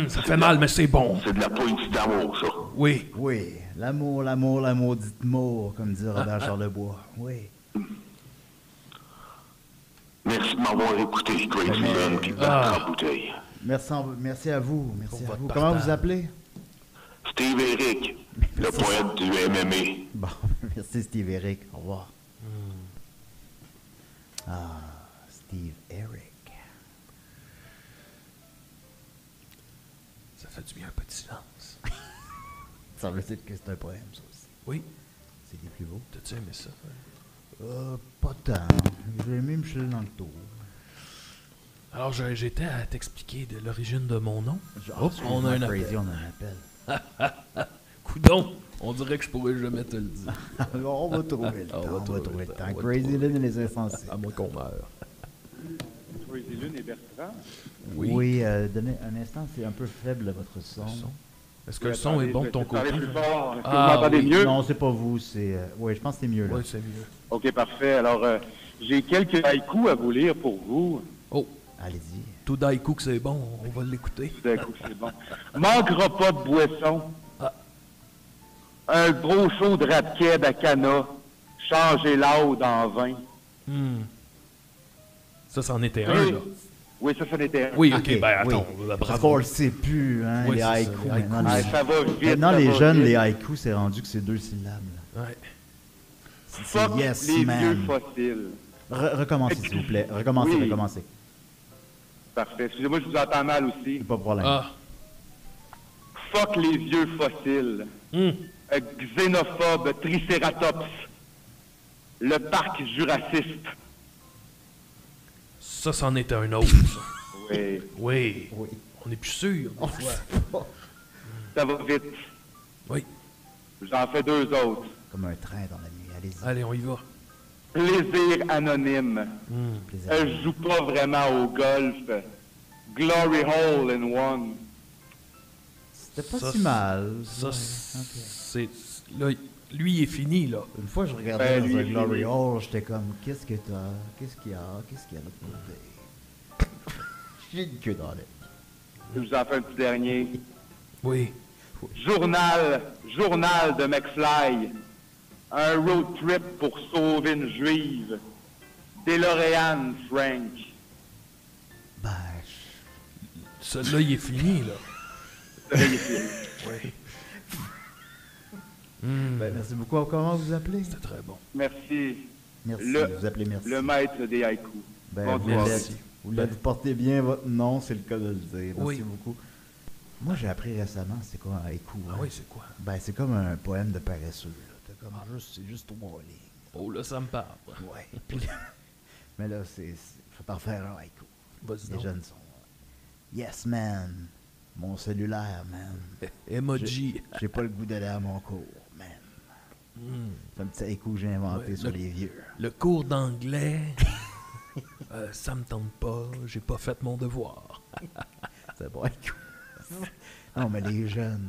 Ça fait mal, mais c'est bon. C'est de la poésie d'amour, ça. Oui. Oui, l'amour, la maudite mort, comme dit Robert Charlebois. Oui. Merci de m'avoir écouté, Crazy Mais- Lune, puis battre en bouteille. Merci à vous. Merci Pour à vous. votre Comment partage. vous appelez? Steve Eric, le poète du MMA. Bon, merci Steve Eric. Au revoir. Ah, Steve Eric. Ça fait du bien un peu de silence. Ça veut dire que c'est un poème, ça aussi. Oui. C'est des plus beaux. T'as-tu aimé ça? Pas tant. J'ai aimé Michel dans le tour. Alors, j'étais à t'expliquer de l'origine de mon nom. Oh, on a un Crazy, appel. on a un appel. Coudon, on dirait que je pourrais jamais te le dire. On va trouver le temps. On va trouver le temps. Crazy Lune et les insensés. À moins qu'on meure. Crazy Lune et Bertrand. Oui, donnez un instant, c'est un peu faible votre son. Est-ce que le son est bon de ton côté? Parlez plus fort. Est-ce que Ah, vous m'entendez oui. mieux? Non, c'est pas vous, c'est... oui, je pense que c'est mieux là. Oui, c'est mieux. OK, parfait. Alors, j'ai quelques haïkus à vous lire pour vous. Oh, Allez-y. tout d'haïku que c'est bon, on va l'écouter. Tout d'un coup, c'est bon. Manquera pas de boisson. Ah. Un gros show de rap-keb à Cana. Changer l'aude en vin. Ça, c'en était un, là. Oui, ça n'était un. Oui, ok, ben attends, oui. bravo. Parce qu'on le sait plus, hein, Oui, les c'est ça, haïkus. les haïkus. Maintenant, Ah, ça va vite. maintenant, ça les va jeunes, vite. les haïkus, c'est rendu que c'est 2 syllabes. Là. Ouais. C'est Fuck yes, les man. vieux fossiles. Recommencez, s'il vous plaît. Recommencez, Oui. recommencez. Parfait. Excusez-moi, je vous entends mal aussi. Pas de problème. Ah. Fuck les vieux fossiles. Xénophobe tricératops. Le parc jurassiste. Ça, c'en était un autre, ça. Oui. Oui. Oui. On est plus sûr, des fois. Ça va vite. Oui. J'en fais 2 autres. Comme un train dans la nuit. Allez-y. Allez, on y va. Plaisir anonyme. Plaisir. Je joue pas vraiment au golf. Glory hole in one. C'était pas Ça, si mal. Ça, Ouais, c'est... Là, lui, il est fini, là. Une fois, je regardais Ben, dans un lui, Glory lui. Hall, j'étais comme, qu'est-ce que t'as? Qu'est-ce qu'il y a? Qu'est-ce qu'il y a de côté? J'ai une queue dans l'œil. Je vous en fais un petit dernier. Oui. Journal de McFly. Un road trip pour sauver une juive. DeLorean, Frank. Ben, Celui-là, il est fini, là. Oui. ben, merci beaucoup. Comment vous appelez? C'était très bon. Merci. Merci, vous appelez merci. Le maître des haïkus. Ben, Bonne vous soirée. l'êtes. Vous portez bien votre nom, c'est le cas de le dire. Merci Oui. beaucoup. Moi, j'ai appris récemment, c'est quoi un haïku? Ah hein? oui, c'est quoi? Ben, c'est comme un poème de paresseux. Là. T'as comme c'est juste 3 lignes. Oh, là, ça me parle. Ouais. Puis là- mais là, faut en faire un haïku. Vas-y Les donc. jeunes sont... Yes, man. Mon cellulaire, man. Emoji. J'ai pas le goût d'aller à mon cours, man. C'est un petit haïku que j'ai inventé Ouais, sur les vieux. Le cours d'anglais, ça me tente pas, j'ai pas fait mon devoir. C'est bon haïku. Non, mais les jeunes,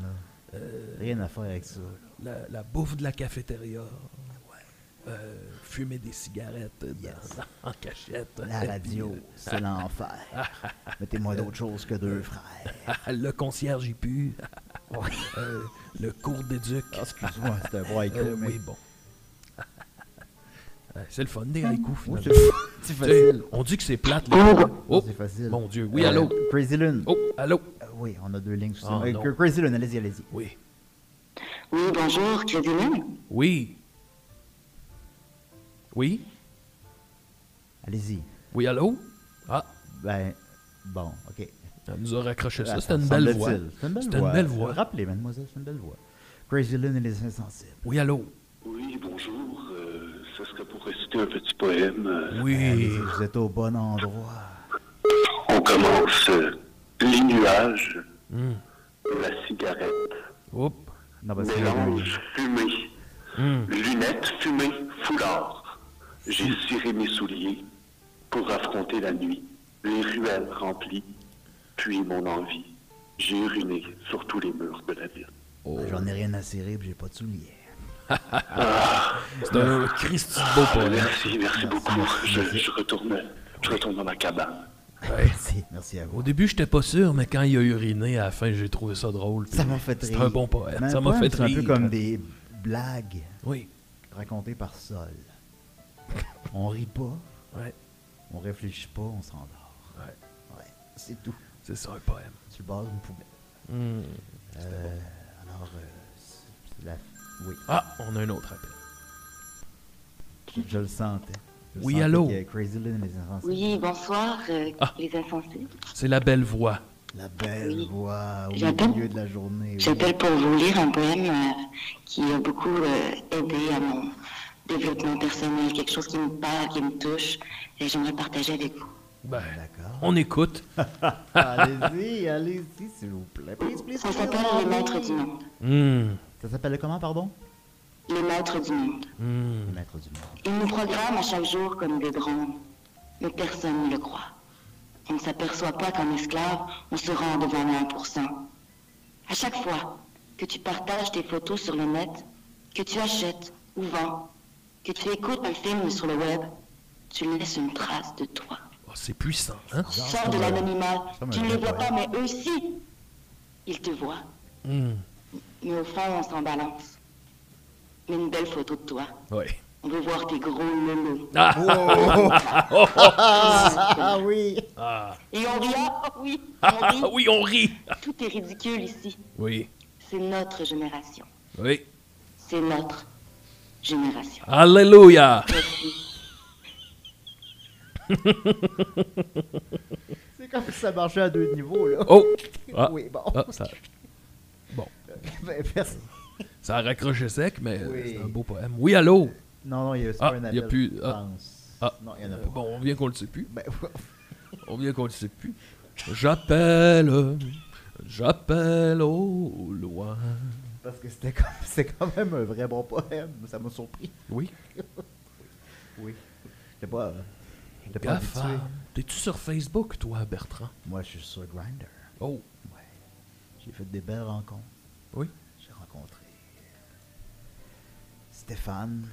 là, rien à faire avec ça. là. La bouffe de la cafétéria, fumer des cigarettes en cachette. La radio, c'est l'enfer. Mettez-moi d'autres choses que 2 frères. Le concierge y pue. Le cours d'éduc. Ah, excuse-moi, c'était un bon haïku, mais... Oui, bon. C'est le fun des haïkus, finalement. C'est facile. On dit que c'est plate, là. Oh, c'est facile. Mon Dieu. Oui, allô? Crazy Lune. Oh, allô? Oui, on a 2 lignes. Ah, non. Crazy Lune, allez-y. Oui. Oui, bonjour, Crazy Lune. Oui. Oui? Allez-y. Oui, allô? Ah. Ben, bon, OK. Elle nous a raccroché ça. Ah, C'était une belle voix. C'était une belle voix. Rappelez, mademoiselle, c'est une belle voix. Crazy Lune et les insensibles. Oui, allô? Oui, bonjour. Ça serait pour réciter un petit poème. Oui. Allez-y, vous êtes au bon endroit. On commence. Les nuages, la cigarette, mélange fumée, lunettes fumée, foulard. J'ai ciré mes souliers pour affronter la nuit, les ruelles remplies, puis mon envie. J'ai uriné sur tous les murs de la ville. J'en ai rien à cirer, puis j'ai pas de souliers. C'est un Christy de beau poème. Merci beaucoup. Je retourne dans ma cabane. Ouais. Merci à vous. Au début, j'étais pas sûr, mais quand il a uriné, à la fin, j'ai trouvé ça drôle. Ça m'a fait rire. C'était un bon poème. Mais Ça m'a fait c'est rire. un peu comme des blagues. Oui. Racontées par Sol. On rit pas. Ouais. On réfléchit pas, on s'endort. Ouais. C'est tout. C'est ça, un poème. Tu base une poubelle. Alors, c'est la... Oui. Ah, on a un autre appel. Je le sentais. Oui, allô? Crazy Lune et les insensibles. Oui, bonsoir, les insensibles. C'est la belle voix. La belle voix au J'appelle- milieu de la journée. J'appelle pour vous lire un poème qui a beaucoup aidé à mon développement personnel, quelque chose qui me parle, qui me touche, et j'aimerais partager avec vous. Ben, on écoute. Allez-y, s'il vous plaît. Ça s'appelle Les Maîtres du Monde. Ça s'appelle comment, pardon? Les Maîtres du Monde. Les Maîtres du Monde. Ils nous programment à chaque jour comme des drones, mais personne ne le croit. On ne s'aperçoit pas qu'en esclave, on se rend devant le 1%. À chaque fois que tu partages tes photos sur le net, que tu achètes ou vends, que tu écoutes un film sur le web, tu laisses une trace de toi. Oh, c'est puissant, hein? Sors de l'anonymat. Tu ne les vois pas, mais eux aussi, ils te voient. Mais au fond, on s'en balance. Mais une belle photo de toi. Oui. On veut voir tes gros loulous. Ah oui! Et on rit, oui, Oui, on rit. Tout est ridicule ici. Oui. C'est notre génération. Oui. C'est notre génération. Alléluia. C'est comme si ça marchait à 2 niveaux, là. Oh! Ah. Oui, bon. Ah, ça... Bon. Ben, merci. Ça a raccroché sec, mais Oui. c'est un beau poème. Oui, allô? Non, il y a Ah, pas un il appel. n'y a plus... je Ah. pense. Ah. Non, il y en a pas. Bon, on vient qu'on le sait plus. Ben, On vient qu'on le sait plus. J'appelle au loin. parce que c'est quand même un vrai bon poème. Ça m'a surpris. Oui. Oui. J'étais pas Gaffe. habitué. T'es-tu sur Facebook, toi, Bertrand? Moi, je suis sur Grindr. Oh. Ouais. J'ai fait des belles rencontres. Oui. J'ai rencontré Stéphane,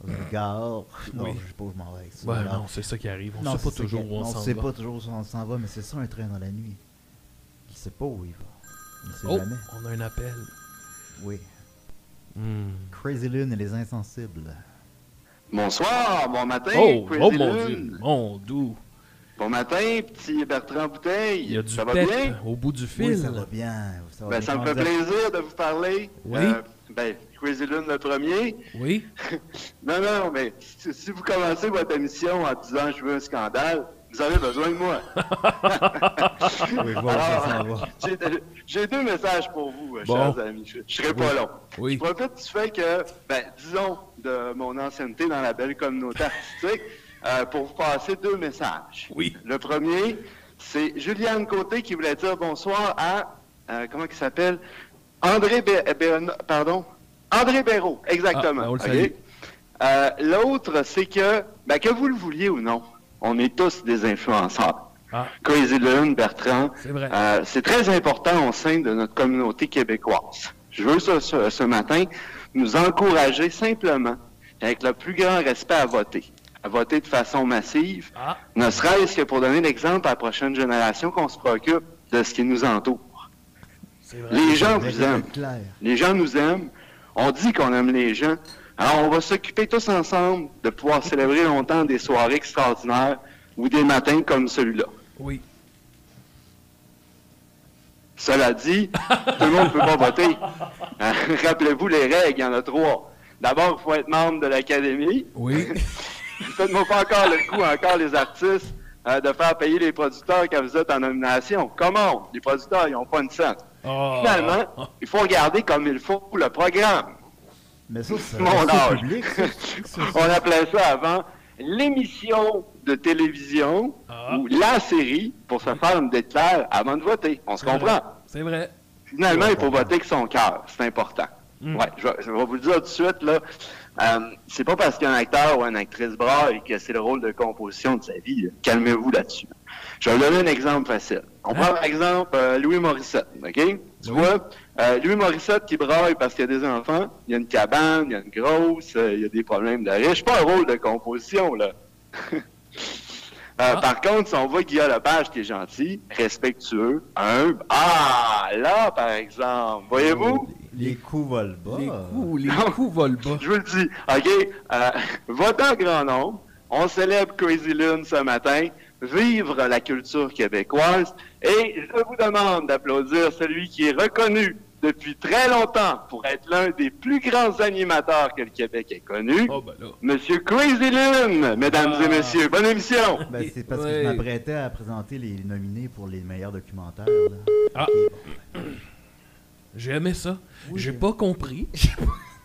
Edgar. Non, Oui. je sais pas où je m'en vais avec ça. Ouais, Alors, non, c'est ça qui arrive. On non, sait pas c'est ça toujours qui- où on non, s'en sait va. pas toujours où on s'en va, mais c'est ça un train dans la nuit. Il sait pas où il va. Il sait Oh, jamais. on a un appel. Oui. Crazy Lune et les insensibles. Bonsoir, bon matin, Oh, Crazy oh mon Lune. Dieu, mon doux. Bon matin, petit Bertrand Bouteille. Il y a du ça va pep bien? au bout du fil. Oui, ça va bien. Ça, va Ben, bien. ça me fait Comment vous êtes? plaisir de vous parler. Oui. Ben, Crazy Lune le premier. Oui. Non, mais si vous commencez votre émission en disant « Je veux un scandale », vous avez besoin de moi. Oui, je vois où ça s'en va. J'ai 2 messages pour vous, Bon. chers amis. Je serai pas long. Oui. Je profite du fait que, disons, de mon ancienneté dans la belle communauté artistique, pour vous passer 2 messages. Oui. Le premier, c'est Juliane Côté qui voulait dire bonsoir à, comment il s'appelle? André Béraud, exactement. Ah, on le OK? salue. L'autre, c'est que vous le vouliez ou non, on est tous des influenceurs. Ah. Crazy Lune, Bertrand, C'est vrai. c'est très important au sein de notre communauté québécoise. Je veux ce matin nous encourager simplement, avec le plus grand respect, à voter de façon massive, ne serait-ce que pour donner l'exemple à la prochaine génération qu'on se préoccupe de ce qui nous entoure. C'est vrai. Les gens vous aiment. Les gens nous aiment. On dit qu'on aime les gens. Alors, on va s'occuper tous ensemble de pouvoir célébrer longtemps des soirées extraordinaires ou des matins comme celui-là. Oui. Cela dit, tout le monde ne peut pas voter. Rappelez-vous les règles, il y en a 3. D'abord, il faut être membre de l'Académie. Oui. Faites-moi pas encore le coup, encore les artistes, de faire payer les producteurs quand vous êtes en nomination. Comment? Les producteurs, ils n'ont pas une scène. Oh. Finalement, il faut regarder comme il faut le programme. Mais ça, c'est Mon âge. public, On appelait ça avant l'émission de télévision ou la série pour se faire une déclaration avant de voter. On se comprend? C'est vrai. Finalement, il faut voter avec son cœur. C'est important. Ouais, je vais vous le dire tout de suite, là. C'est pas parce qu'un acteur ou une actrice braille que c'est le rôle de composition de sa vie. Calmez-vous là-dessus. Je vais vous donner un exemple facile. On prend par exemple Louis Morissette, OK? Tu vois, Louis Morissette qui braille parce qu'il y a des enfants, il y a une cabane, il y a une grosse, il y a des problèmes de riches. Pas un rôle de composition, là. Par contre, si on voit Guillaume Lepage qui est gentil, respectueux, humble, là, par exemple, voyez-vous? Les coups volent bas. Les coups volent bas. Je vous le dis, OK? Votez en grand nombre. On célèbre Crazy Lune ce matin. Vivre la culture québécoise. Et je vous demande d'applaudir celui qui est reconnu depuis très longtemps pour être l'un des plus grands animateurs que le Québec ait connu. Monsieur Crazy Lune, mesdames et messieurs. Bonne émission! Ben, c'est parce que je m'apprêtais à présenter les nominés pour les meilleurs documentaires. Là. Ah! J'ai aimé ça. Oui, j'ai pas compris.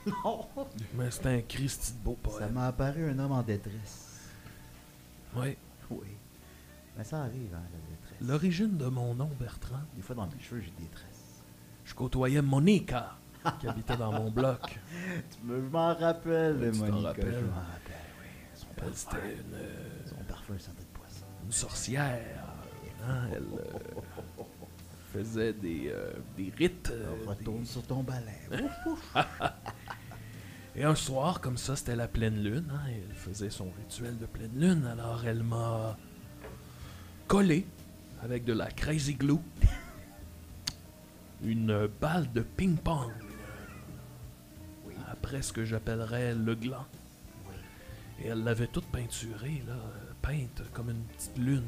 Non! Mais c'était un Christy de beau poème. Ça m'a apparu un homme en détresse. Oui. Oui. Mais ça arrive, hein, la détresse. L'origine de mon nom, Bertrand. Des fois, dans mes cheveux, j'ai des tresses. Je côtoyais Monica, qui habitait dans mon bloc. Je m'en rappelle, Monica. Je m'en rappelle, oui. Son parfum sentait de poisson. Une sorcière. Hein, elle faisait des rites. Retourne sur ton balai. Et un soir, comme ça, c'était la pleine lune. Hein, elle faisait son rituel de pleine lune. Alors, elle m'a collé avec de la crazy glue une balle de ping-pong. Oui. Après ce que j'appellerais le gland. Oui. Et elle l'avait toute peinturée, là, peinte comme une petite lune.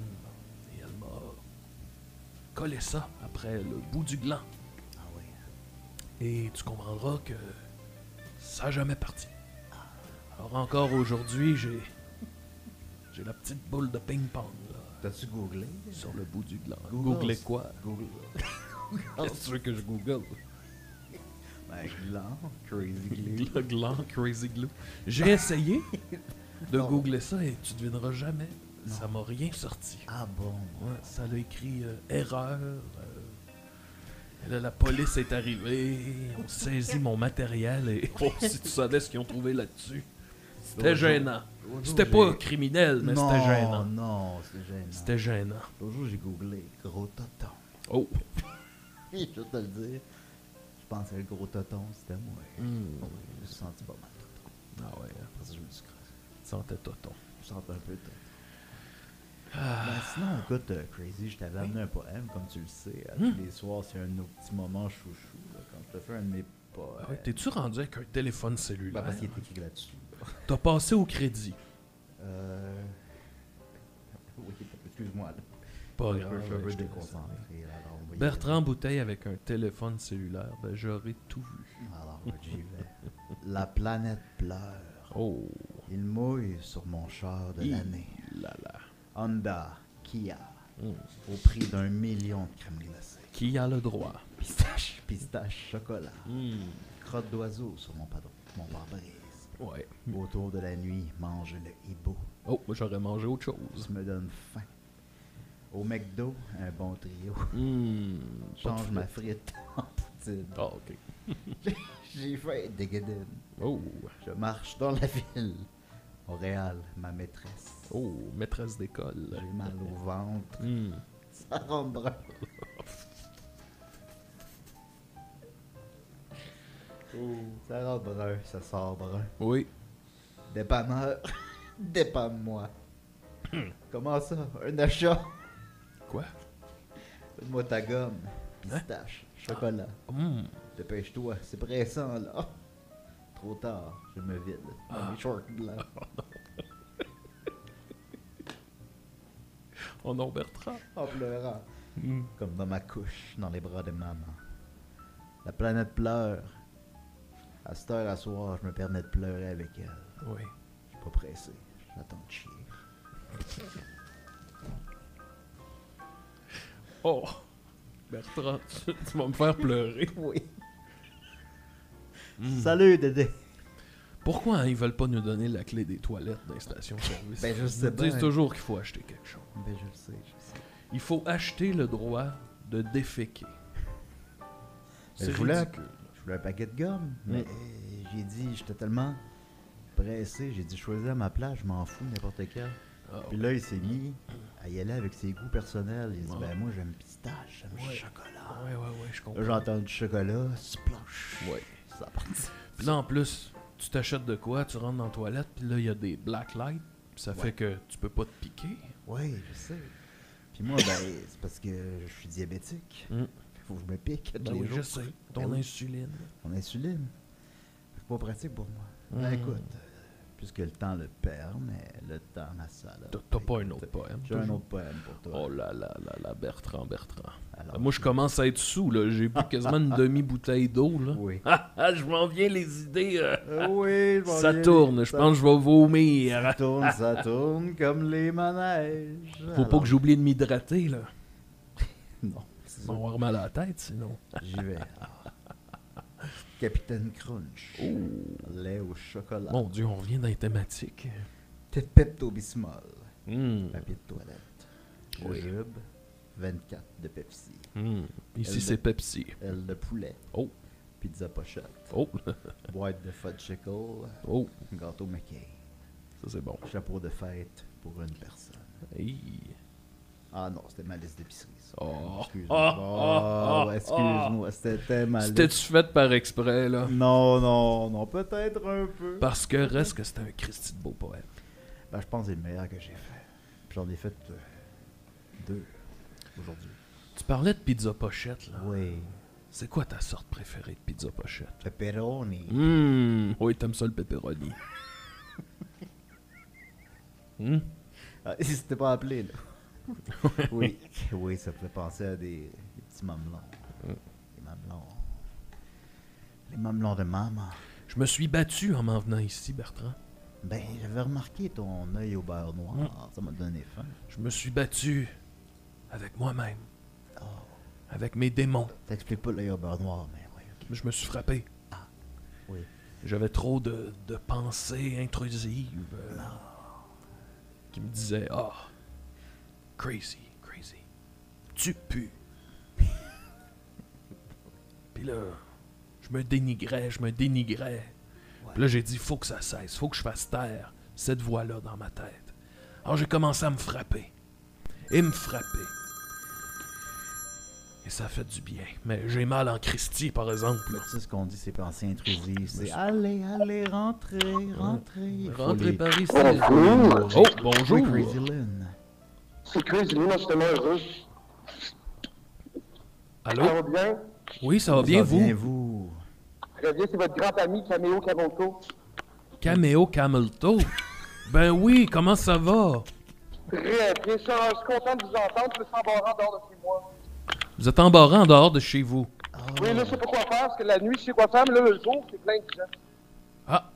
Et elle m'a collé ça après le bout du gland. Ah oui. Et tu comprendras que ça n'a jamais parti. Alors encore aujourd'hui, j'ai la petite boule de ping-pong, là. T'as-tu googlé? Sur le bout du gland. Googlez quoi? Google. Qu'est-ce que tu veux que je google? Ben, gland, crazy glue. Gland, crazy glue. J'ai essayé de googler ça et tu devineras jamais. Non. Ça m'a rien sorti. Ah bon? Ouais, ça l'a écrit erreur. Et là, la police est arrivée. On saisit mon matériel et si tu savais ce qu'ils ont trouvé là-dessus. C'était gênant. C'était pas criminel, mais c'était gênant. Non, c'était gênant. C'était gênant. L'autre jour, j'ai googlé gros toton. Oh! Je vais te le dire. Je pensais que le gros toton, c'était moi. Je me suis senti pas mal toton. Ah ouais. Après ça, je me suis crassé. Tu sentais toton. Je sentais un peu toton. Ben, sinon, écoute, Crazy, je t'avais amené un poème, comme tu le sais. Tous les soirs, c'est un de nos petits moments chouchou. Là, quand je te fais un de mes poèmes. Ouais, t'es-tu rendu avec un téléphone cellulaire? Ben, parce qu'il est écrit là-dessus. T'as passé au crédit. Oui, excuse-moi. Là. Pas grave. Je suis un peu déconcentré. Bertrand Bouteille avec un téléphone cellulaire, ben j'aurais tout vu. Alors, j'y vais. La planète pleure. Oh. Il mouille sur mon char de l'année. Honda, Kia. Au prix d'1 million de crème glacée. Qui a le droit? Pistache, chocolat. Crotte d'oiseau sur mon pare-brise. Ouais. Autour de la nuit, mange le hibou. Oh, moi j'aurais mangé autre chose. Tu me donnes faim. Au McDo, un bon trio. Change ma frite en poutine. Ah, ok. J'ai fait des guédines. Oh. Je marche dans la ville. Montréal, ma maîtresse. Oh, maîtresse d'école. J'ai mal au ventre. Ça rend brun. Ça rend brun, ça sort brun. Oui. Dépanneur, dépanne-moi. Comment ça? Un achat? Quoi? Donne-moi ta gomme. Pistache, Chocolat. Mmh. Dépêche-toi, c'est pressant, là. Trop tard, je me vide. Dans mes shorts blancs. Oh non, Bertrand. En pleurant. Comme dans ma couche, dans les bras de maman. La planète pleure. À cette heure à soir, je me permets de pleurer avec elle. Oui. Je suis pas pressé. J'attends de chier. Oh! Bertrand, tu vas me faire pleurer. Oui. Salut, Dédé. Pourquoi ils veulent pas nous donner la clé des toilettes dans les stations-service? Ben, je sais Ils disent bien. toujours qu'il faut acheter quelque chose. Ben, je le sais, je sais. Il faut acheter le droit de déféquer. C'est Je voulais ridicule. un paquet de gomme, mais j'ai dit, j'étais tellement pressé, j'ai dit choisir à ma place, je m'en fous n'importe quel. Puis là, il s'est mis à y aller avec ses goûts personnels. Il a dit, ben moi j'aime pistache, j'aime chocolat. Ouais, je comprends. Là, j'entends du chocolat, splosh. Ouais. Ça partit. Puis là, en plus, tu t'achètes de quoi, tu rentres dans la toilette, puis là, il y a des black lights, puis ça fait que tu peux pas te piquer. Oui, je sais. Puis moi, ben, c'est parce que je suis diabétique. Faut que je me pique tous les jours. Je sais. Ton insuline. Mon insuline. C'est pas pratique pour moi. Ben écoute, puisque le temps le permet, le temps ma salade. T'as pas un autre poème? J'ai un autre poème pour toi. Oh là là là là, Bertrand. Alors, moi, je commence à être sous, là. J'ai bu quasiment une demi-bouteille d'eau, là. Oui. Je m'en viens, les idées. Oui, je m'en ça viens, tourne. Je pense que je vais vomir. Ça tourne comme les manèges. Faut pas que j'oublie de m'hydrater, là. Non. On va avoir mal à la tête, sinon. J'y vais. Capitaine Crunch. Lait au chocolat. Mon Dieu, on revient dans les thématiques. Pepto-Bismol. Papier de toilette. Jujube. 24 de Pepsi. Ici, c'est Pepsi. Aile de poulet. Oh. Pizza pochette. Oh. Boîte de fudgicle. Oh. Gâteau McKay. Ça, c'est bon. Chapeau de fête pour une personne. Hey. Ah non, c'était ma liste d'épicerie, ça. Oh. Excuse-moi. Excuse-moi, c'était ma liste. C'était-tu fait par exprès, là? Non, peut-être un peu. Parce que reste que c'était un Christy de beau poème. Ben, je pense que c'est le meilleur que j'ai fait. Puis j'en ai fait 2 aujourd'hui. Tu parlais de pizza pochette, là. Oui. C'est quoi ta sorte préférée de pizza pochette? Pepperoni. Oui, t'aimes ça le pepperoni. Ah, si c'était pas appelé, là. Oui, ça fait penser à des petits mamelons. Des mamelons. Les mamelons de maman. Je me suis battu en m'en venant ici, Bertrand. Ben, j'avais remarqué ton œil au beurre noir. Ça m'a donné faim. Je me suis battu avec moi-même. Avec mes démons. T'expliques pas l'œil au beurre noir, mais oui. Okay. Je me suis frappé. Oui. J'avais trop de pensées intrusives qui me disaient crazy. Tu pues. Puis là, je me dénigrais. Puis là, j'ai dit, faut que ça cesse. Faut que je fasse taire cette voix-là dans ma tête. Alors, j'ai commencé à me frapper. Et me frapper. Et ça fait du bien. Mais j'ai mal en Christie, par exemple. Tu sais ce qu'on dit, ces pensées intrusives. C'est allez, rentrez. Rentrez par ici. Bonjour. Bonjour. Oui, Crazy Lynn. C'est Crazy Lynn, je suis tellement heureux. Allô? Ça va bien? Oui, ça va bien, vous? Très bien, c'est votre grand ami Cameo Camelto. Cameo Camelto? Ben oui, comment ça va? Très bien, je suis content de vous entendre, je me sens embarrant dehors de chez moi. Vous êtes embarré en dehors de chez vous? Oui, là, je sais pas quoi faire, parce que la nuit, je sais quoi faire, mais là, le jour, c'est plein de gens. Ah!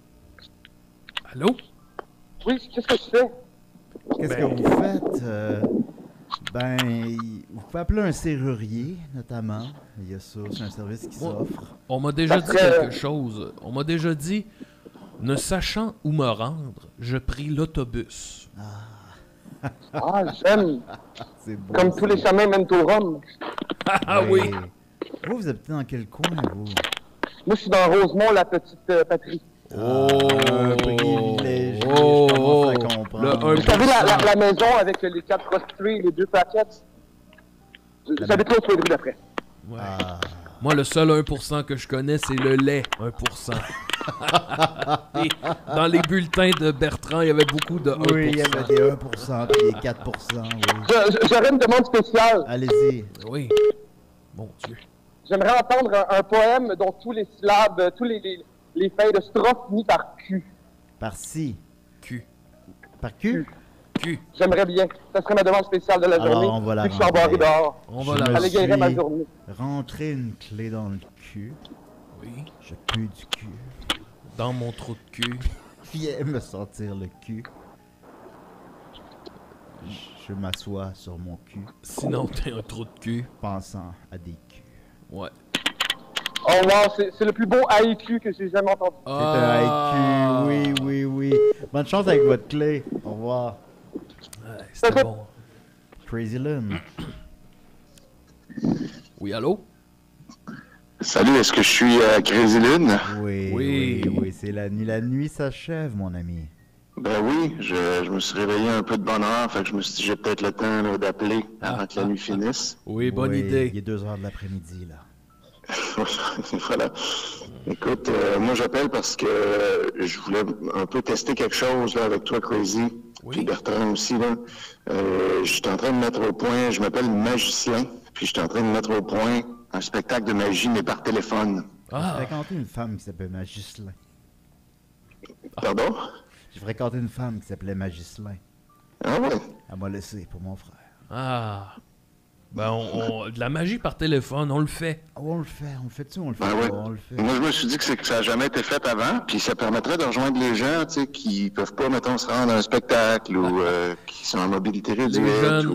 Allô? Oui, qu'est-ce que je fais? Qu'est-ce que vous faites? Vous pouvez appeler un serrurier, notamment. Il y a ça, c'est un service qui s'offre. On m'a déjà dit quelque chose. On m'a déjà dit, ne sachant où me rendre, je pris l'autobus. J'aime. C'est beau. Comme tous les chemins mènent au Rhum. Oui. Vous habitez dans quel coin, vous? Moi, je suis dans Rosemont, la petite patrie. Privilégié, je commence à comprendre. Vous savez, la maison avec les 4 prostituées et les 2 plaquettes? J'habite là au Feuillerie d'après. Ouais. Moi, le seul 1% que je connais, c'est le lait 1%. Et dans les bulletins de Bertrand, il y avait beaucoup de 1%. Oui, il y avait des 1% et des 4%. Oui. J'aurais une demande spéciale. Allez-y. Oui. Mon Dieu. J'aimerais entendre un poème dont tous les syllabes, tous les fins de strophe finissent par Q. Par si. Q. Par Q? Q. J'aimerais bien. Ça serait ma demande spéciale de la Alors, journée. on va la Vu que je suis embarré dehors. On va la Ça égayerait ma journée. Rentrer une clé dans le cul. Oui. Je pue du cul. Dans mon trou de cul. Viens me sortir le cul. Je m'assois sur mon cul. Sinon, t'es un trou de cul. Pensant à des culs. Ouais. Oh wow, c'est le plus beau haïku que j'ai jamais entendu. C'est un haïku, oui. Bonne chance avec votre clé. Au revoir. Ouais, c'était bon. Crazy Lune. Oui, allô? Salut, est-ce que je suis Crazy Lune? Oui, c'est la nuit. La nuit s'achève, mon ami. Ben oui, je me suis réveillé un peu de bonne heure, fait que je me suis dit j'ai peut-être le temps là, d'appeler avant que la nuit finisse. Oui, bonne idée. Il est 2h de l'après-midi, là. Voilà. Écoute, moi j'appelle parce que je voulais un peu tester quelque chose là, avec toi, Crazy. Oui. Puis Bertrand aussi, là. Je suis en train de mettre au point, je m'appelle Magicien, puis je suis en train de mettre au point un spectacle de magie, mais par téléphone. J'ai fréquenté une femme qui s'appelait Magislin. Pardon? J'ai fréquenté une femme qui s'appelait Magislin. Ah ouais? Elle m'a laissé pour mon frère. Ah. Ben, de la magie par téléphone, on le fait. Oh, on le fait-tu? On le fait Ben ouais. pas, on le fait. Moi, je me suis dit que ça n'a jamais été fait avant, puis ça permettrait de rejoindre les gens, tu sais, qui peuvent pas, mettons, se rendre à un spectacle ou qui sont en mobilité réduite.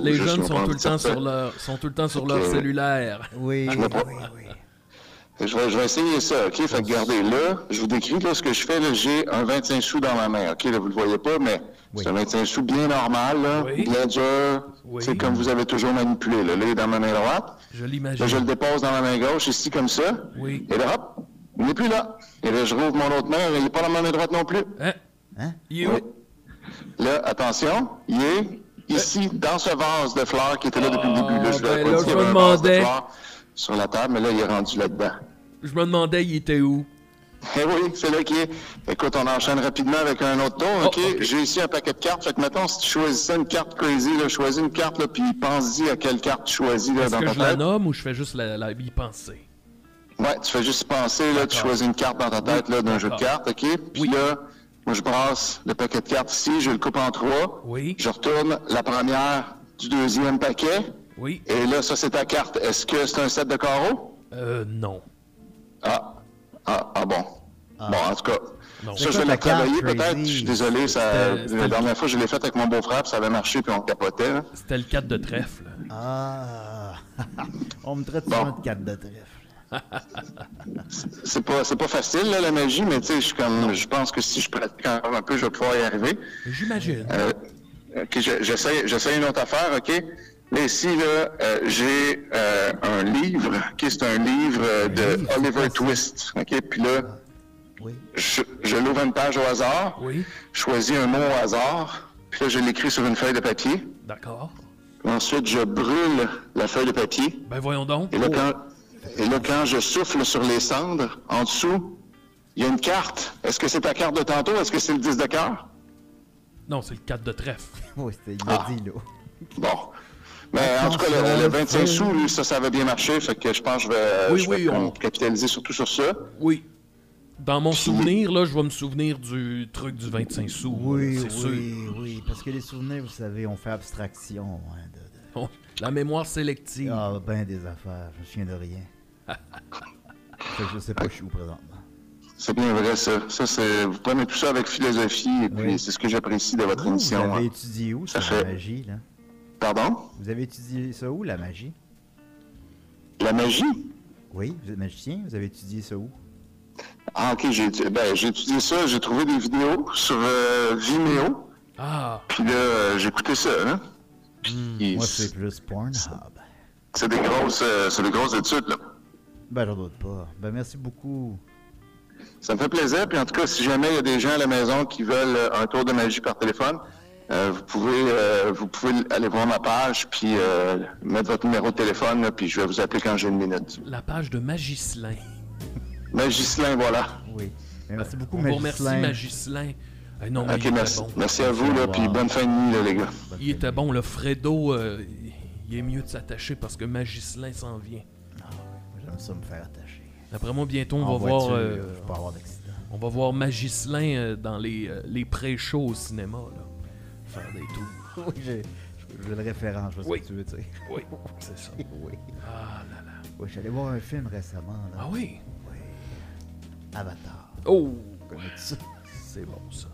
Les jeunes sont tout le temps sur leur cellulaire. Oui. Je vais essayer ça, OK? Fait que regardez, là, je vous décris là, ce que je fais. Là, j'ai un 25 sous dans ma main, OK? Là, vous le voyez pas, mais c'est un 25 sous bien normal, là, bien dur. C'est comme vous avez toujours manipulé. Là, il est dans ma main droite. Je l'imagine. Là, je le dépose dans ma main gauche, ici, comme ça. Oui. Et là, hop, il n'est plus là. Et là, je rouvre mon autre main, il n'est pas dans ma main droite non plus. Hein? Il est où? Là, attention, il est ici, dans ce vase de fleurs qui était là depuis le début. Là, je me demandais. Sur la table, mais là, il est rendu là-dedans. Je me demandais, il était où? Eh oui, c'est là qu'il est. Écoute, on enchaîne rapidement avec un autre tour, OK? J'ai ici un paquet de cartes. Fait que maintenant, si tu choisissais une carte Crazy, là, choisis une carte, là, puis pense-y à quelle carte tu choisis là, Est-ce dans que ta je tête. la nomme ou je fais juste y penser? Ouais, tu fais juste penser, là, tu choisis une carte dans ta tête là, d'un jeu de cartes, OK? Puis là, moi, je brasse le paquet de cartes ici, je le coupe en 3. Oui. Je retourne la première du deuxième paquet. Oui. Et là, ça, c'est ta carte. Est-ce que c'est un set de carreaux? Non. Bon. Bon, en tout cas, non. Ça, je vais la travailler peut-être. Je suis désolé, la dernière fois, je l'ai fait avec mon beau-frère, puis ça avait marché, puis on capotait. Là. C'était le 4 de trèfle. Ah! On me traite souvent de 4 de trèfle. C'est pas facile, là, la magie, mais tu sais, je pense que si je pratique encore un peu, je vais pouvoir y arriver. J'imagine. OK, j'essaie une autre affaire, OK? Là, ici, là, j'ai un livre, OK? C'est un livre de Oliver Twist, OK? Puis là, je l'ouvre une page au hasard, je choisis un mot au hasard, puis là, je l'écris sur une feuille de papier. D'accord. Ensuite, je brûle la feuille de papier. Ben voyons donc. Et là, quand je souffle sur les cendres, en dessous, il y a une carte. Est-ce que c'est ta carte de tantôt? Est-ce que c'est le 10 de cœur? Non, c'est le 4 de trèfle. Oui, c'était il l'a dit, là. Bon. Mais en tout cas, le 25 sous, lui, ça avait bien marché. Fait que je pense que je vais capitaliser surtout sur ça. Oui. Dans mon souvenir, là, je vais me souvenir du truc du 25 sous. Oui, c'est sûr. Oui. Parce que les souvenirs, vous savez, on fait abstraction. Hein, La mémoire sélective. Ah, ben des affaires. Je me souviens de rien. Je sais pas, je suis où présentement. C'est bien vrai, ça. Vous prenez tout ça avec philosophie, et puis c'est ce que j'apprécie de votre émission. Vous avez étudié où, ça, la magie, là? Pardon? Vous avez étudié ça où, la magie? La magie? Oui, vous êtes magicien, vous avez étudié ça où? Ah, OK, j'ai étudié ça, j'ai trouvé des vidéos sur Vimeo. Ah! Puis là, j'ai écouté ça, hein? Moi, c'est plus Pornhub. C'est des grosses études, là. Ben, j'en doute pas. Ben, merci beaucoup. Ça me fait plaisir, puis en tout cas, si jamais il y a des gens à la maison qui veulent un tour de magie par téléphone, vous pouvez aller voir ma page, puis mettre votre numéro de téléphone, là, puis je vais vous appeler quand j'ai une minute. La page de Magislin. Magislin, voilà. Oui. Merci beaucoup, Magislin. On vous remercie, Magislin. Non, mais OK, merci. Bon. Merci à vous, là, puis bonne fin de nuit, là, les gars. Il était bon, le Fredo, il est mieux de s'attacher parce que Magislin s'en vient. Ah, j'aime ça me faire attacher. D'après moi, bientôt, on va voiture, voir... je vais pas avoir d'accident. On va voir Magislin dans les pré-shows au cinéma, là. Faire des tours. Oui, j'ai le référent, je sais ce que tu veux dire. Oui, c'est ça. Oui. Ah là là. Oui, je suis allé voir un film récemment. Là. Ah oui? Oui. Avatar. Oh! Connais-tu ça? C'est bon, ça.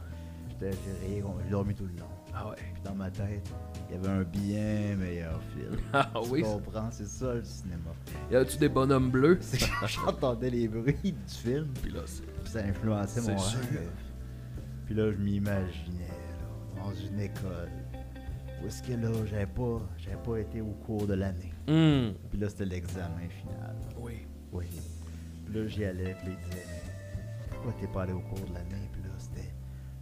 J'ai dormi tout le long. Ah ouais. Puis dans ma tête, il y avait un bien meilleur film. Ah oui? Tu comprends? C'est ça, le cinéma. Y a-tu des bonhommes bleus? J'entendais les bruits du film. Puis là, ça influençait mon sûr. rêve. Puis là, je m'imaginais là, dans une école. Où est-ce que là, j'avais pas été au cours de l'année. Puis là, c'était l'examen final. Oui. Oui. Puis là, j'y allais, puis là, il disait, pourquoi t'es pas allé au cours de l'année? Puis là, c'était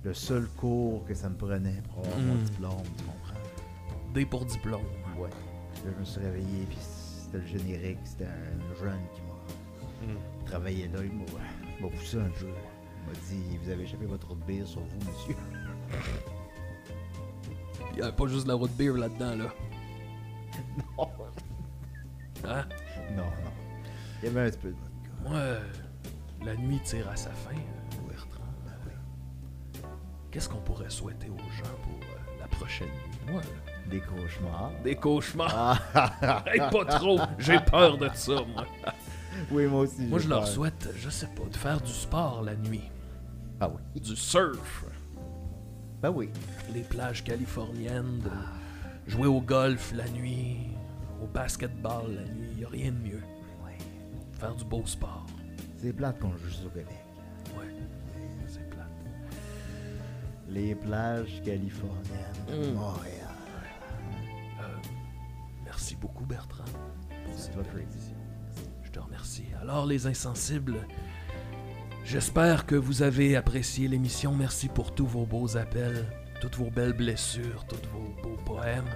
le seul cours que ça me prenait pour avoir mon diplôme, tu comprends? D pour diplôme. Ouais. Puis là, je me suis réveillé, puis c'était le générique, c'était un jeune qui m'a travaillé là, il m'a poussé un jeu. Il m'a dit, vous avez échappé votre route de bière sur vous, monsieur. Il n'y avait pas juste de la route beer là-dedans, là. Non. Hein? Non. Il y avait un petit peu de vodka. Moi, la nuit tire à sa fin, Bertrand. Ben oui. Qu'est-ce qu'on pourrait souhaiter aux gens pour la prochaine nuit? Moi, des cauchemars. Des cauchemars? Hey, pas trop! J'ai peur de ça, moi. Oui, moi aussi. Moi, je leur souhaite, je sais pas, de faire du sport la nuit. Ah oui? Du surf. Ben oui. Les plages californiennes, de jouer au golf la nuit, au basketball la nuit, il n'y a rien de mieux. Ouais. Faire du beau sport. C'est plate qu'on joue juste au Québec. Ouais, c'est plate. Les plages californiennes de Montréal. Merci beaucoup, Bertrand. C'est votre édition. Je te remercie. Alors, les insensibles, j'espère que vous avez apprécié l'émission. Merci pour tous vos beaux appels, toutes vos belles blessures, tous vos beaux poèmes.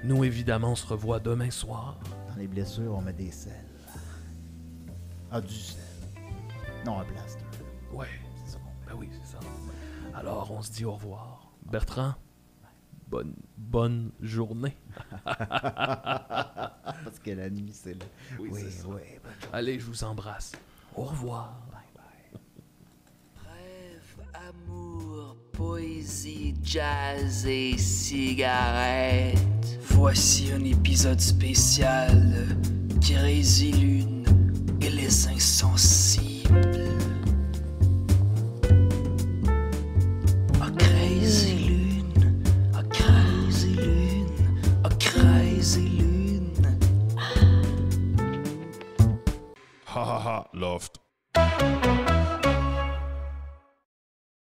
Nous, évidemment, on se revoit demain soir. Dans les blessures, on met des sels. Ah, du sel. Non, un plaster. Ouais, c'est ça. Ben oui, c'est ça. Alors, on se dit au revoir. Bertrand, bonne journée. Parce que la nuit, c'est là. Oui, c'est ça. Oui. Allez, je vous embrasse. Au revoir. Amour, poésie, jazz et cigarettes. Voici un épisode spécial Crazy Lune et les insensibles. Oh Crazy Lune, oh Crazy Lune, oh Crazy Lune. Ha ha ha, Loft.